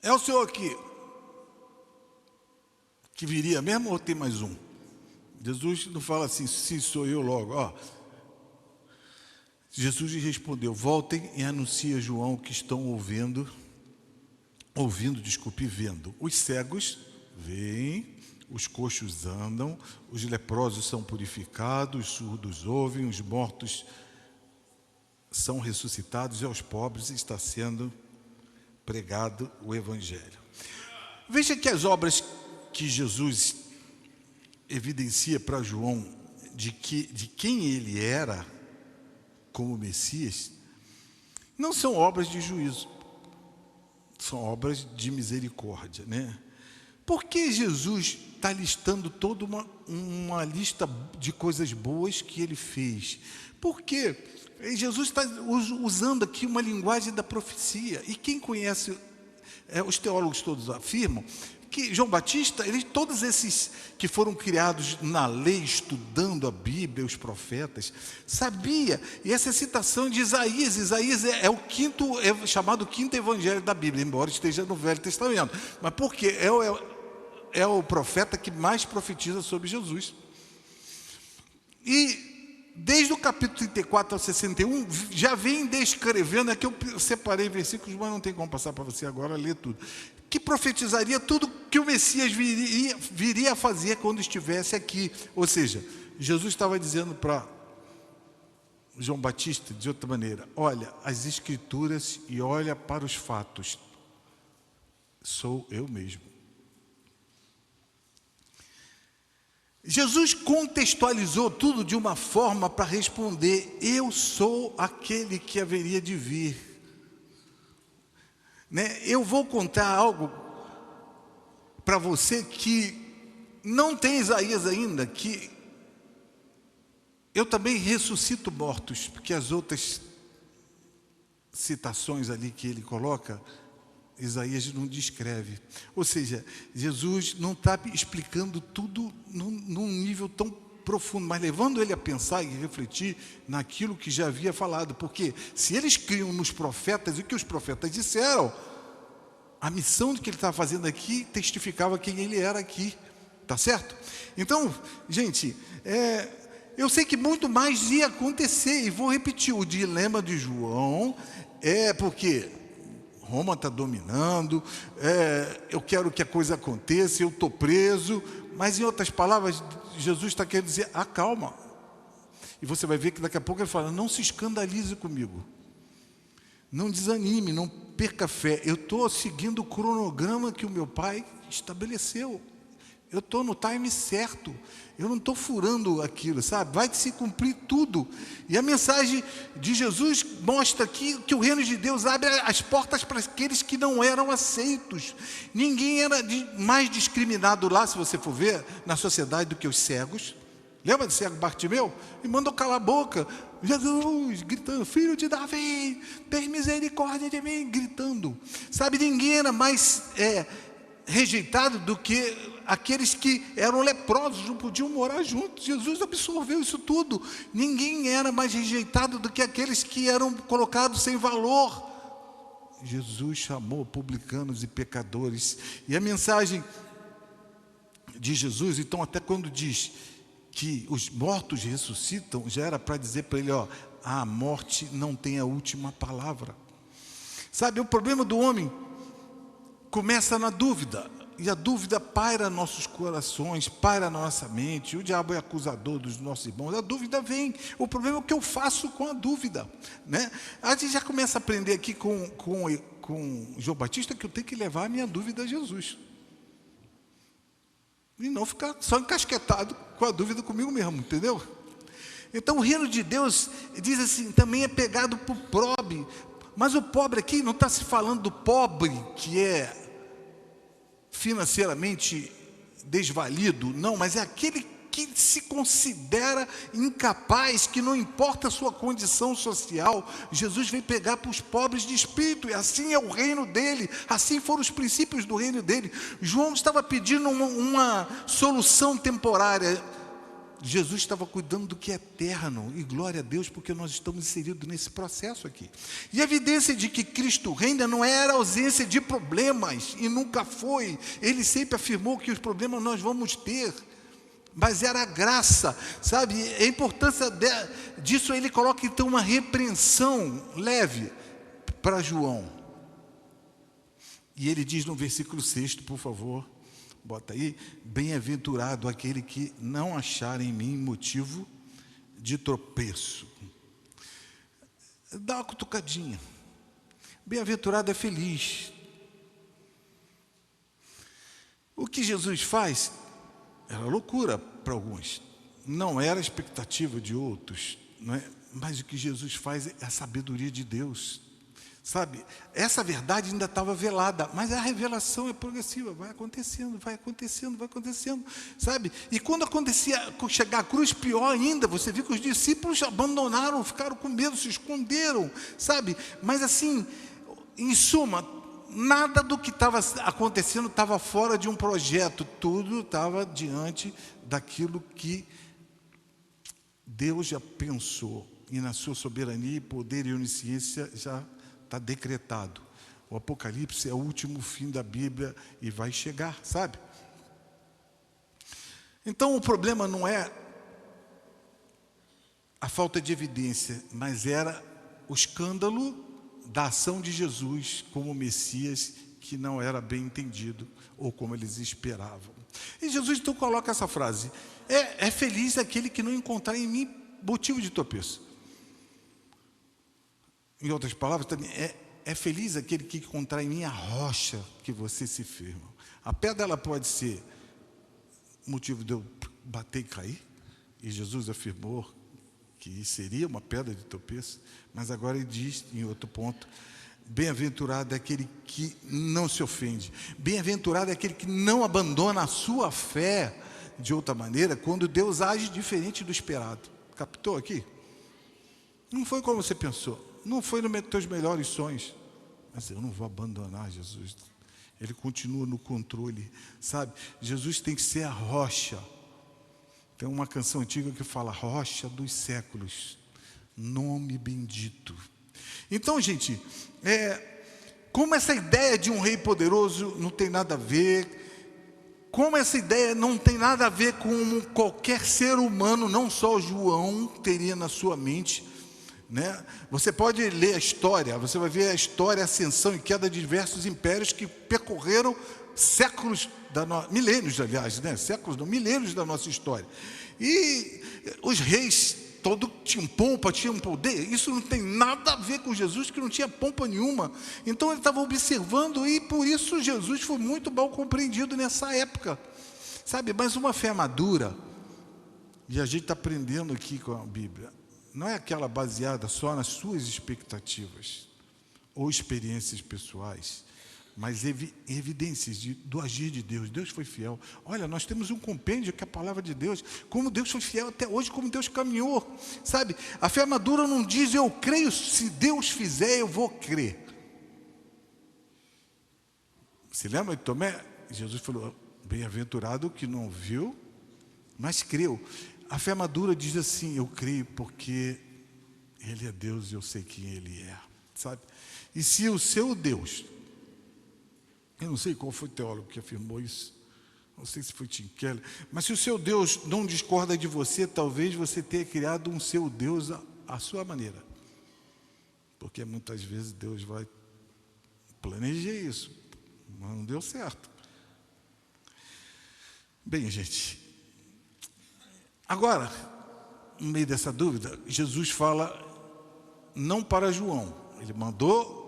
É o Senhor que viria mesmo ou tem mais um? Jesus não fala assim, sim, sou eu logo, Jesus lhe respondeu, voltem e anunciem a João que estão vendo. Os cegos veem, os coxos andam, os leprosos são purificados, os surdos ouvem, os mortos são ressuscitados e aos pobres está sendo pregado o Evangelho. Veja que as obras que Jesus evidencia para João de quem ele era como Messias, não são obras de juízo, são obras de misericórdia, né? Por que Jesus está listando toda uma lista de coisas boas que ele fez? Porque Jesus está usando aqui uma linguagem da profecia, e quem conhece os teólogos todos afirmam que João Batista, todos esses que foram criados na lei, estudando a Bíblia, os profetas, sabia, e essa citação de Isaías é o quinto, é chamado quinto evangelho da Bíblia, embora esteja no Velho Testamento, mas por quê? É o profeta que mais profetiza sobre Jesus. E desde o capítulo 34 ao 61, já vem descrevendo, aqui eu separei versículos, mas não tem como passar para você agora ler tudo, que profetizaria tudo que o Messias viria a fazer quando estivesse aqui. Ou seja, Jesus estava dizendo para João Batista, de outra maneira, olha as Escrituras e olha para os fatos, sou eu mesmo. Jesus contextualizou tudo de uma forma para responder, eu sou aquele que haveria de vir. Eu vou contar algo para você que não tem Isaías ainda, que eu também ressuscito mortos, porque as outras citações ali que ele coloca, Isaías não descreve. Ou seja, Jesus não está explicando tudo num nível tão profundo, mas levando ele a pensar e refletir naquilo que já havia falado. Porque se eles criam nos profetas e o que os profetas disseram, a missão que ele estava fazendo aqui testificava quem ele era aqui. Tá certo? Então, gente, eu sei que muito mais ia acontecer, e vou repetir, o dilema de João é porque Roma está dominando, eu quero que a coisa aconteça, eu estou preso, mas em outras palavras, Jesus está querendo dizer, acalma. E você vai ver que daqui a pouco ele fala, não se escandalize comigo, não desanime, não perca fé, eu estou seguindo o cronograma que o meu pai estabeleceu, eu estou no time certo, eu não estou furando aquilo, sabe? Vai se cumprir tudo. E a mensagem de Jesus mostra aqui que o reino de Deus abre as portas para aqueles que não eram aceitos. Ninguém era mais discriminado lá, se você for ver, na sociedade do que os cegos. Lembra do cego Bartimeu? E mandou calar a boca. Jesus, gritando, filho de Davi, tem misericórdia de mim, gritando. Sabe, ninguém era mais rejeitado do que aqueles que eram leprosos, não podiam morar juntos. Jesus absorveu isso tudo. Ninguém era mais rejeitado do que aqueles que eram colocados sem valor. Jesus chamou publicanos e pecadores. E a mensagem de Jesus, então, até quando diz que os mortos ressuscitam, já era para dizer para ele, a morte não tem a última palavra. Sabe, o problema do homem começa na dúvida, e a dúvida paira nossos corações, paira nossa mente, o diabo é acusador dos nossos irmãos, a dúvida vem, o problema é o que eu faço com a dúvida, né? A gente já começa a aprender aqui com João Batista, que eu tenho que levar a minha dúvida a Jesus, e não ficar só encasquetado com a dúvida comigo mesmo, entendeu? Então o reino de Deus, diz assim, também é pegado por pobre, mas o pobre aqui não está se falando do pobre que é financeiramente desvalido, não, mas é aquele que se considera incapaz, que não importa a sua condição social, Jesus veio pegar para os pobres de espírito, e assim é o reino dele, assim foram os princípios do reino dele. João estava pedindo uma solução temporária, Jesus estava cuidando do que é eterno, e glória a Deus, porque nós estamos inseridos nesse processo aqui. E a evidência de que Cristo reina não era a ausência de problemas, e nunca foi. Ele sempre afirmou que os problemas nós vamos ter, mas era a graça, sabe? A importância disso, ele coloca então uma repreensão leve para João. E ele diz no versículo 6, por favor, bota aí, bem-aventurado aquele que não achar em mim motivo de tropeço. Dá uma cutucadinha. Bem-aventurado é feliz. O que Jesus faz era loucura para alguns, não era a expectativa de outros, não é? Mas o que Jesus faz é a sabedoria de Deus. Sabe, essa verdade ainda estava velada, mas a revelação é progressiva, vai acontecendo, vai acontecendo, vai acontecendo, sabe? E quando chegar à cruz, pior ainda, você viu que os discípulos abandonaram, ficaram com medo, se esconderam, sabe? Mas assim, em suma, nada do que estava acontecendo estava fora de um projeto, tudo estava diante daquilo que Deus já pensou, e na sua soberania, poder e onisciência já está decretado. O Apocalipse é o último fim da Bíblia e vai chegar, sabe? Então o problema não é a falta de evidência, mas era o escândalo da ação de Jesus como Messias, que não era bem entendido, ou como eles esperavam. E Jesus então coloca essa frase: é feliz aquele que não encontrar em mim motivo de tropeço. Em outras palavras, também, é feliz aquele que encontrar em mim a rocha que você se firma. A pedra, ela pode ser motivo de eu bater e cair, e Jesus afirmou que seria uma pedra de tropeço, mas agora ele diz, em outro ponto, bem-aventurado é aquele que não se ofende, bem-aventurado é aquele que não abandona a sua fé de outra maneira, quando Deus age diferente do esperado. Captou aqui? Não foi como você pensou, não foi nos teus melhores sonhos, mas eu não vou abandonar Jesus. Ele continua no controle, sabe? Jesus tem que ser a rocha. Tem uma canção antiga que fala: rocha dos séculos, nome bendito. Então, gente, como essa ideia de um rei poderoso não tem nada a ver, como essa ideia não tem nada a ver com qualquer ser humano, não só João teria na sua mente, né? Você pode ler a história, você vai ver a história, a ascensão e queda de diversos impérios que percorreram séculos, milênios, aliás, né? Séculos não, milênios da nossa história. E os reis todos tinham pompa, tinham poder. Isso não tem nada a ver com Jesus, que não tinha pompa nenhuma. Então ele estava observando, e por isso Jesus foi muito mal compreendido nessa época, sabe? Mas uma fé madura, e a gente está aprendendo aqui com a Bíblia, não é aquela baseada só nas suas expectativas ou experiências pessoais, mas evidências do agir de Deus. Deus foi fiel. Olha, nós temos um compêndio que é a palavra de Deus, como Deus foi fiel até hoje, como Deus caminhou, sabe? A fé madura não diz eu creio, se Deus fizer eu vou crer. Se lembra de Tomé? Jesus falou: bem-aventurado que não viu, mas creu. A fé madura diz assim: eu creio porque Ele é Deus e eu sei quem Ele é, sabe? E se o seu Deus, eu não sei qual foi o teólogo que afirmou isso, não sei se foi Tim Keller, mas se o seu Deus não discorda de você, talvez você tenha criado um seu Deus à sua maneira, porque muitas vezes Deus vai planejar isso, mas não deu certo. Bem, gente, agora, no meio dessa dúvida, Jesus fala não para João, ele mandou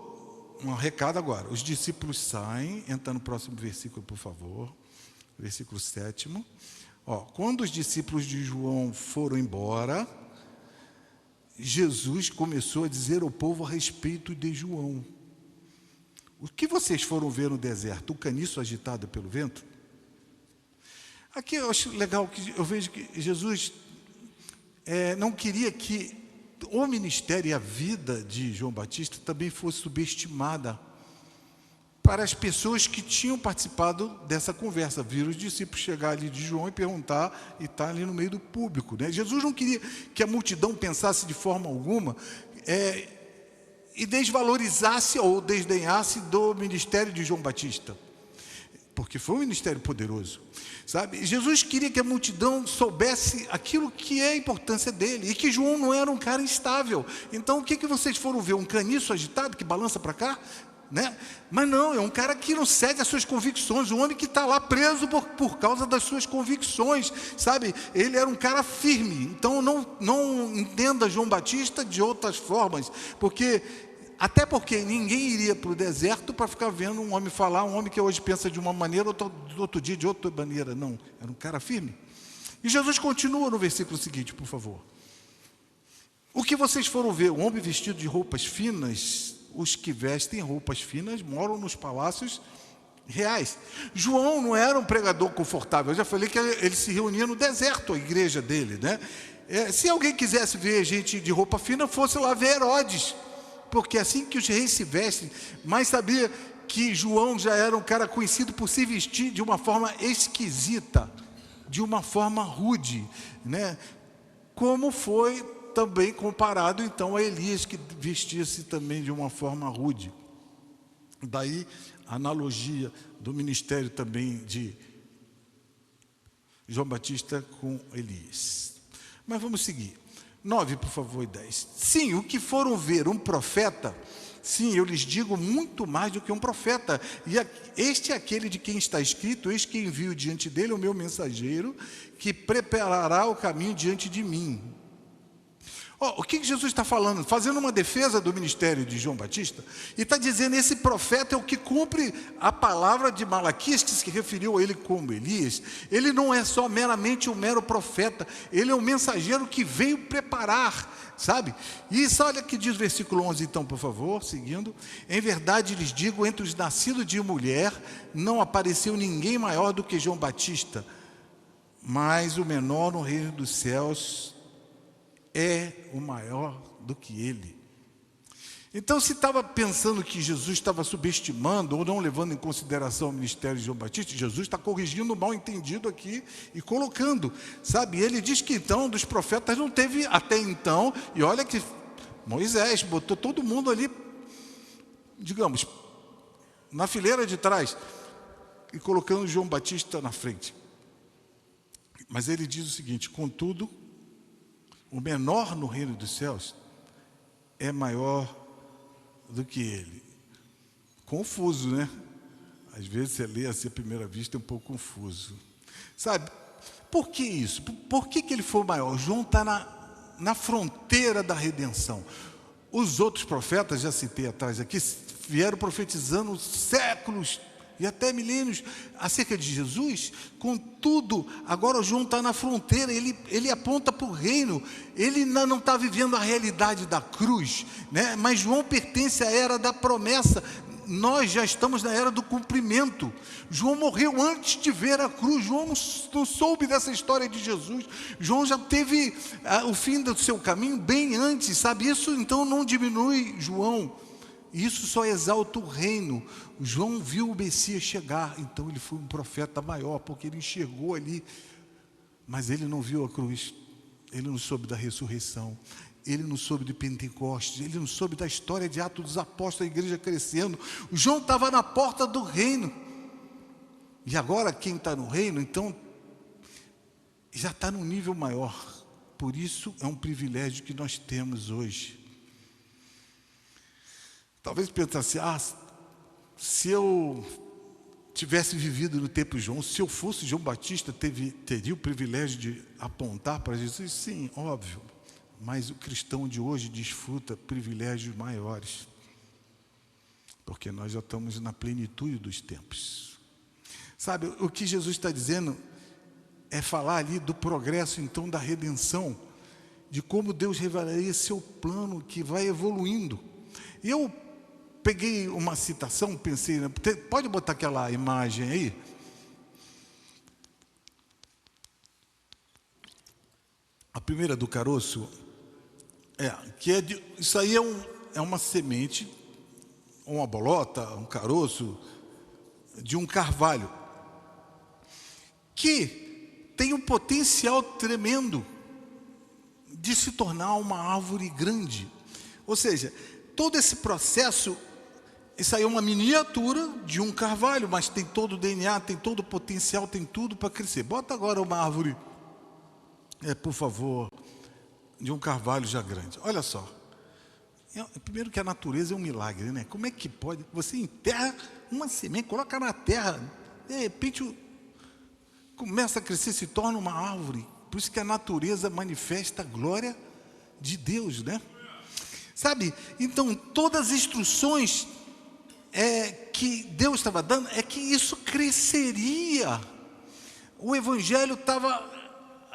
um recado agora. Os discípulos saem, entra no próximo versículo, por favor, versículo 7. Quando os discípulos de João foram embora, Jesus começou a dizer ao povo a respeito de João: o que vocês foram ver no deserto? O caniço agitado pelo vento? Aqui eu acho legal que eu vejo que Jesus não queria que o ministério e a vida de João Batista também fosse subestimada para as pessoas que tinham participado dessa conversa. Viram os discípulos chegar ali de João e perguntar, e estar ali no meio do público, né? Jesus não queria que a multidão pensasse de forma alguma e desvalorizasse ou desdenhasse do ministério de João Batista, porque foi um ministério poderoso, sabe? Jesus queria que a multidão soubesse aquilo que é a importância dele, e que João não era um cara instável. Então o que vocês foram ver? Um caniço agitado que balança para cá? Né? Mas não, é um cara que não cede às suas convicções, um homem que está lá preso por causa das suas convicções, sabe? Ele era um cara firme. Então não entenda João Batista de outras formas, até porque ninguém iria para o deserto para ficar vendo um homem falar, um homem que hoje pensa de uma maneira, outro dia de outra maneira. Não, era um cara firme. E Jesus continua no versículo seguinte, por favor: o que vocês foram ver? Um homem vestido de roupas finas? Os que vestem roupas finas moram nos palácios reais. João não era um pregador confortável. Eu já falei que ele se reunia no deserto, a igreja dele, né? Se alguém quisesse ver gente de roupa fina, fosse lá ver Herodes, porque é assim que os reis se vestem. Mas sabia que João já era um cara conhecido por se vestir de uma forma esquisita, de uma forma rude, né? Como foi também comparado então a Elias, que vestia-se também de uma forma rude. Daí a analogia do ministério também de João Batista com Elias. Mas vamos seguir. 9, por favor, e 10. Sim, o que foram ver um profeta, sim, eu lhes digo muito mais do que um profeta. E este é aquele de quem está escrito: eis que envio diante dele o meu mensageiro, que preparará o caminho diante de mim. O que Jesus está falando? Fazendo uma defesa do ministério de João Batista, e está dizendo: esse profeta é o que cumpre a palavra de Malaquias, que se referiu a ele como Elias. Ele não é só meramente um mero profeta, ele é um mensageiro que veio preparar, sabe? E isso, olha que diz o versículo 11 então, por favor, seguindo: em verdade lhes digo, entre os nascidos de mulher, não apareceu ninguém maior do que João Batista, mas o menor no reino dos céus é o maior do que ele. Então, se estava pensando que Jesus estava subestimando ou não levando em consideração o ministério de João Batista, Jesus está corrigindo o mal entendido aqui e colocando, sabe? Ele diz que então dos profetas não teve até então, e olha que Moisés botou todo mundo ali, digamos, na fileira de trás, e colocando João Batista na frente. Mas ele diz o seguinte: contudo, o menor no reino dos céus é maior do que ele. Confuso, né? Às vezes você lê assim à primeira vista, é um pouco confuso. Sabe, por que isso? Por que ele foi maior? João está na fronteira da redenção. Os outros profetas, já citei atrás aqui, vieram profetizando séculos e até milênios acerca de Jesus. Contudo, agora João está na fronteira, ele aponta para o reino, ele ainda não está vivendo a realidade da cruz, né? Mas João pertence à era da promessa, nós já estamos na era do cumprimento. João morreu antes de ver a cruz, João não soube dessa história de Jesus, João já teve o fim do seu caminho bem antes, sabe? Isso então não diminui João, isso só exalta o reino. João viu o Messias chegar, então ele foi um profeta maior, porque ele enxergou ali, mas ele não viu a cruz, ele não soube da ressurreição, ele não soube de Pentecostes, ele não soube da história de Atos dos Apóstolos, a igreja crescendo. O João estava na porta do reino, e agora quem está no reino, então, já está num nível maior. Por isso é um privilégio que nós temos hoje. Talvez pensasse: se eu tivesse vivido no tempo de João, se eu fosse João Batista, teria o privilégio de apontar para Jesus? Sim, óbvio. Mas o cristão de hoje desfruta privilégios maiores, porque nós já estamos na plenitude dos tempos. Sabe, o que Jesus está dizendo é falar ali do progresso, então, da redenção, de como Deus revelaria seu plano que vai evoluindo. E eu peguei uma citação, pensei, né? Pode botar aquela imagem aí? A primeira do caroço, isso aí é uma semente, uma bolota, um caroço de um carvalho, que tem um potencial tremendo de se tornar uma árvore grande. Ou seja, todo esse processo, isso aí é uma miniatura de um carvalho, mas tem todo o DNA, tem todo o potencial, tem tudo para crescer. Bota agora uma árvore, por favor, de um carvalho já grande. Olha só. Primeiro que a natureza é um milagre, né? Como é que pode? Você enterra uma semente, coloca na terra, de repente começa a crescer, se torna uma árvore. Por isso que a natureza manifesta a glória de Deus, né? Sabe? Então, todas as instruções que Deus estava dando é que isso cresceria. O Evangelho estava...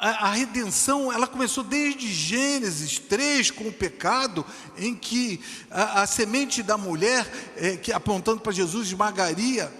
A redenção, ela começou desde Gênesis 3, com o pecado, em que a semente da mulher, que apontando para Jesus, esmagaria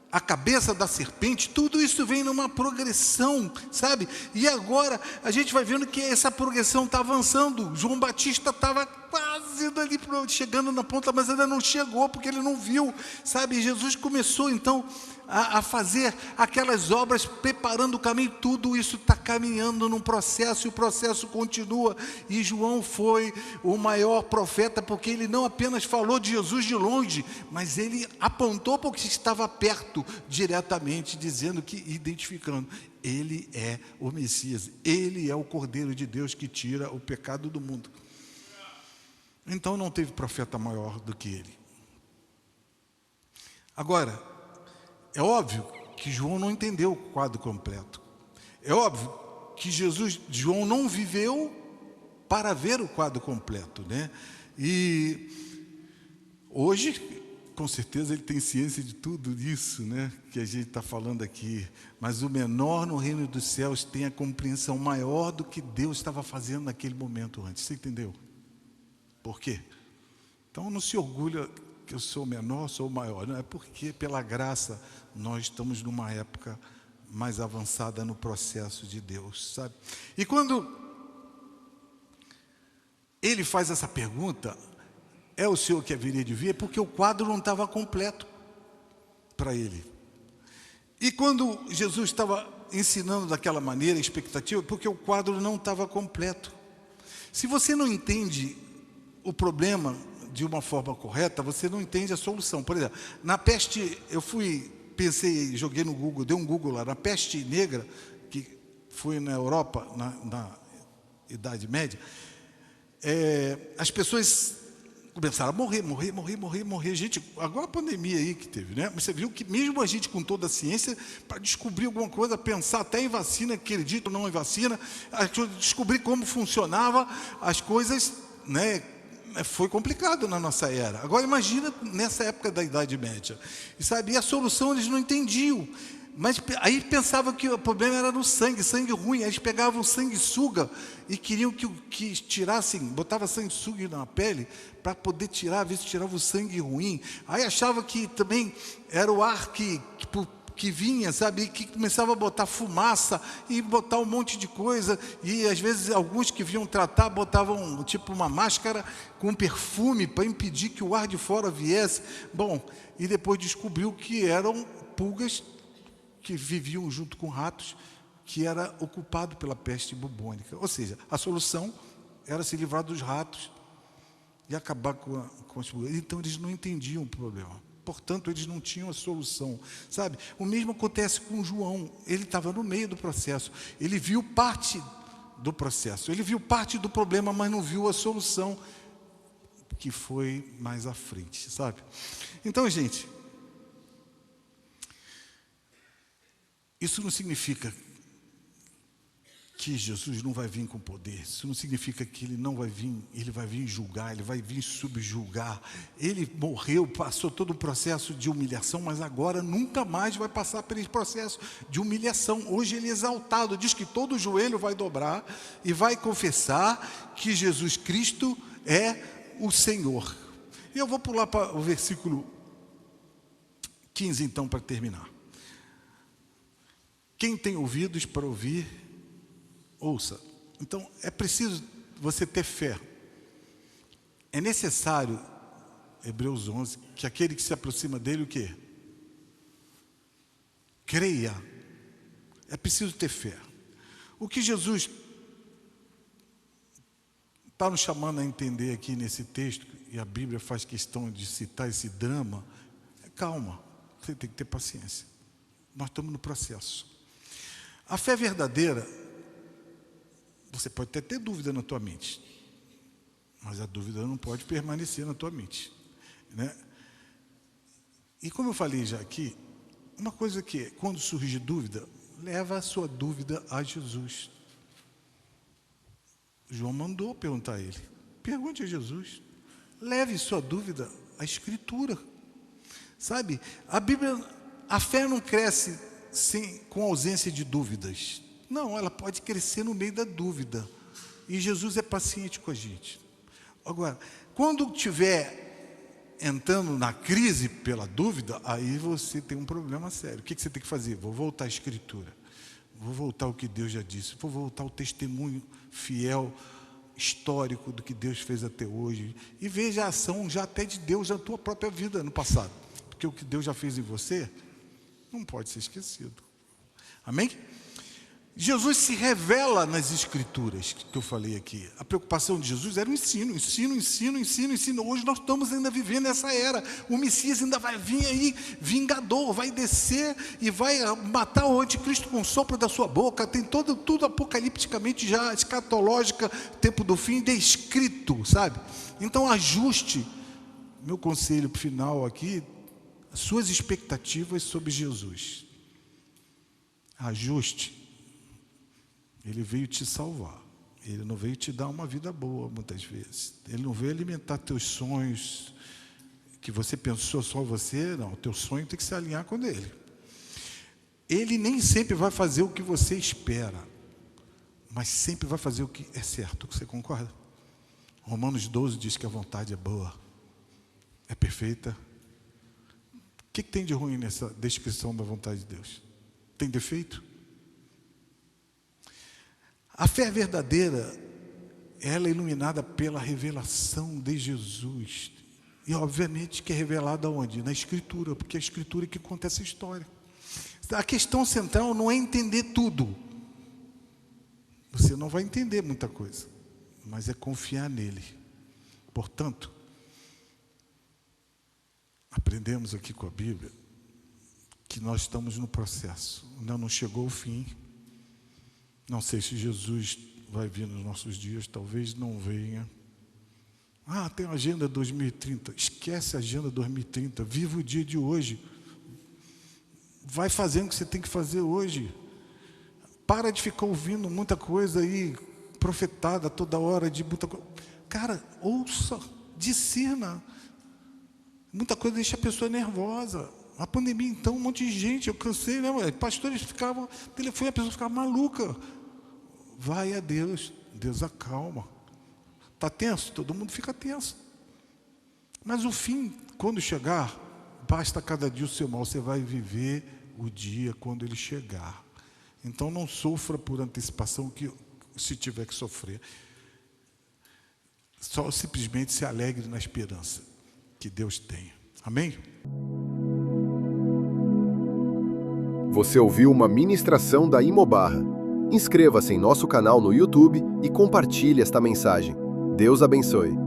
a cabeça da serpente. Tudo isso vem numa progressão, sabe? E agora a gente vai vendo que essa progressão está avançando. João Batista estava quase quase indo ali, chegando na ponta, mas ainda não chegou, porque ele não viu, sabe? Jesus começou então a fazer aquelas obras, preparando o caminho. Tudo isso está caminhando num processo, e o processo continua. E João foi o maior profeta, porque ele não apenas falou de Jesus de longe, mas ele apontou para o que estava perto, diretamente, dizendo que, identificando, ele é o Messias, ele é o Cordeiro de Deus que tira o pecado do mundo. Então não teve profeta maior do que ele. Agora, é óbvio que João não entendeu o quadro completo. É óbvio que João não viveu para ver o quadro completo, né? E hoje, com certeza, ele tem ciência de tudo isso, né, que a gente está falando aqui. Mas o menor no reino dos céus tem a compreensão maior do que Deus estava fazendo naquele momento antes. Você entendeu? Por quê? Então não se orgulha que eu sou o menor, sou o maior. Não é porque, pela graça, nós estamos numa época mais avançada no processo de Deus, sabe? E quando ele faz essa pergunta, é o Senhor que haveria de vir? É porque o quadro não estava completo para ele. E quando Jesus estava ensinando daquela maneira, expectativa, porque o quadro não estava completo. Se você não entende o problema de uma forma correta, você não entende a solução. Por exemplo, na peste, pensei, joguei no Google, dei um Google lá, na peste negra, que foi na Europa, na Idade Média, as pessoas começaram a morrer. Gente, agora a pandemia aí que teve, né? Você viu que mesmo a gente com toda a ciência, para descobrir alguma coisa, pensar até em vacina, acredito ou não em vacina, descobrir como funcionava as coisas, né? Foi complicado na nossa era. Agora imagina nessa época da Idade Média. E sabe, e a solução eles não entendiam. Mas aí pensavam que o problema era no sangue ruim. Eles pegavam sanguessuga e queriam que tirassem, botavam sanguessuga na pele para poder tirar, ver se tirava o sangue ruim. Aí achava que também era o ar que vinha, sabe, e que começava a botar fumaça e botar um monte de coisa, e às vezes alguns que vinham tratar botavam tipo uma máscara com perfume para impedir que o ar de fora viesse. Bom, e depois descobriu que eram pulgas que viviam junto com ratos, que era ocupado pela peste bubônica. Ou seja, a solução era se livrar dos ratos e acabar com as pulgas. Então eles não entendiam o problema. Portanto, eles não tinham a solução, sabe? O mesmo acontece com João. Ele estava no meio do processo. Ele viu parte do processo. Ele viu parte do problema, mas não viu a solução, que foi mais à frente, sabe? Então, gente, isso não significa que Jesus não vai vir com poder. Isso não significa que ele não vai vir, ele vai vir julgar, ele vai vir subjugar. Ele morreu, passou todo o processo de humilhação, mas agora nunca mais vai passar por esse processo de humilhação. Hoje ele é exaltado, diz que todo joelho vai dobrar e vai confessar que Jesus Cristo é o Senhor. E eu vou pular para o versículo 15 então, para terminar. Quem tem ouvidos para ouvir, ouça. Então, é preciso você ter fé. É necessário, Hebreus 11, que aquele que se aproxima dele, o quê? Creia. É preciso ter fé. O que Jesus está nos chamando a entender aqui nesse texto, e a Bíblia faz questão de citar esse drama, é calma, você tem que ter paciência. Nós estamos no processo. A fé verdadeira, você pode até ter dúvida na tua mente, mas a dúvida não pode permanecer na tua mente, né? E como eu falei já aqui, uma coisa que, quando surge dúvida, leva a sua dúvida a Jesus. João mandou perguntar a ele. Pergunte a Jesus. Leve sua dúvida à Escritura. Sabe, a Bíblia, a fé não cresce com ausência de dúvidas. Não, ela pode crescer no meio da dúvida. E Jesus é paciente com a gente. Agora, quando estiver entrando na crise pela dúvida, aí você tem um problema sério. O que você tem que fazer? Vou voltar à Escritura. Vou voltar ao que Deus já disse. Vou voltar ao testemunho fiel histórico do que Deus fez até hoje e veja a ação já até de Deus na tua própria vida no passado, porque o que Deus já fez em você não pode ser esquecido. Amém? Jesus se revela nas Escrituras que eu falei aqui. A preocupação de Jesus era o ensino. Hoje nós estamos ainda vivendo essa era. O Messias ainda vai vir aí, vingador, vai descer e vai matar o anticristo com o sopro da sua boca. Tem tudo apocalipticamente já, escatológica, tempo do fim, descrito, sabe? Então ajuste, meu conselho final aqui, suas expectativas sobre Jesus. Ajuste. Ele veio te salvar. Ele não veio te dar uma vida boa, muitas vezes. Ele não veio alimentar teus sonhos, que você pensou só você. Não, o teu sonho tem que se alinhar com o dele. Ele nem sempre vai fazer o que você espera, mas sempre vai fazer o que é certo. Você concorda? Romanos 12 diz que a vontade é boa, é perfeita. O que tem de ruim nessa descrição da vontade de Deus? Tem defeito? A fé verdadeira, ela é iluminada pela revelação de Jesus. E obviamente que é revelada onde? Na Escritura, porque é a Escritura que conta essa história. A questão central não é entender tudo. Você não vai entender muita coisa, mas é confiar nele. Portanto, aprendemos aqui com a Bíblia que nós estamos no processo, ainda não chegou o fim. Não sei se Jesus vai vir nos nossos dias, talvez não venha. Tem a agenda 2030. Esquece a agenda 2030. Viva o dia de hoje. Vai fazendo o que você tem que fazer hoje. Para de ficar ouvindo muita coisa aí, profetada toda hora de muita coisa. Cara, ouça, discerna. Muita coisa deixa a pessoa nervosa. A pandemia, então, um monte de gente, eu cansei, né? Pastores ficavam, telefone, a pessoa ficava maluca. Vai a Deus, Deus acalma. Está tenso? Todo mundo fica tenso. Mas o fim, quando chegar, basta cada dia o seu mal, você vai viver o dia quando ele chegar. Então não sofra por antecipação, que se tiver que sofrer. Só simplesmente se alegre na esperança que Deus tem. Amém? Você ouviu uma ministração da Imobarra. Inscreva-se em nosso canal no YouTube e compartilhe esta mensagem. Deus abençoe.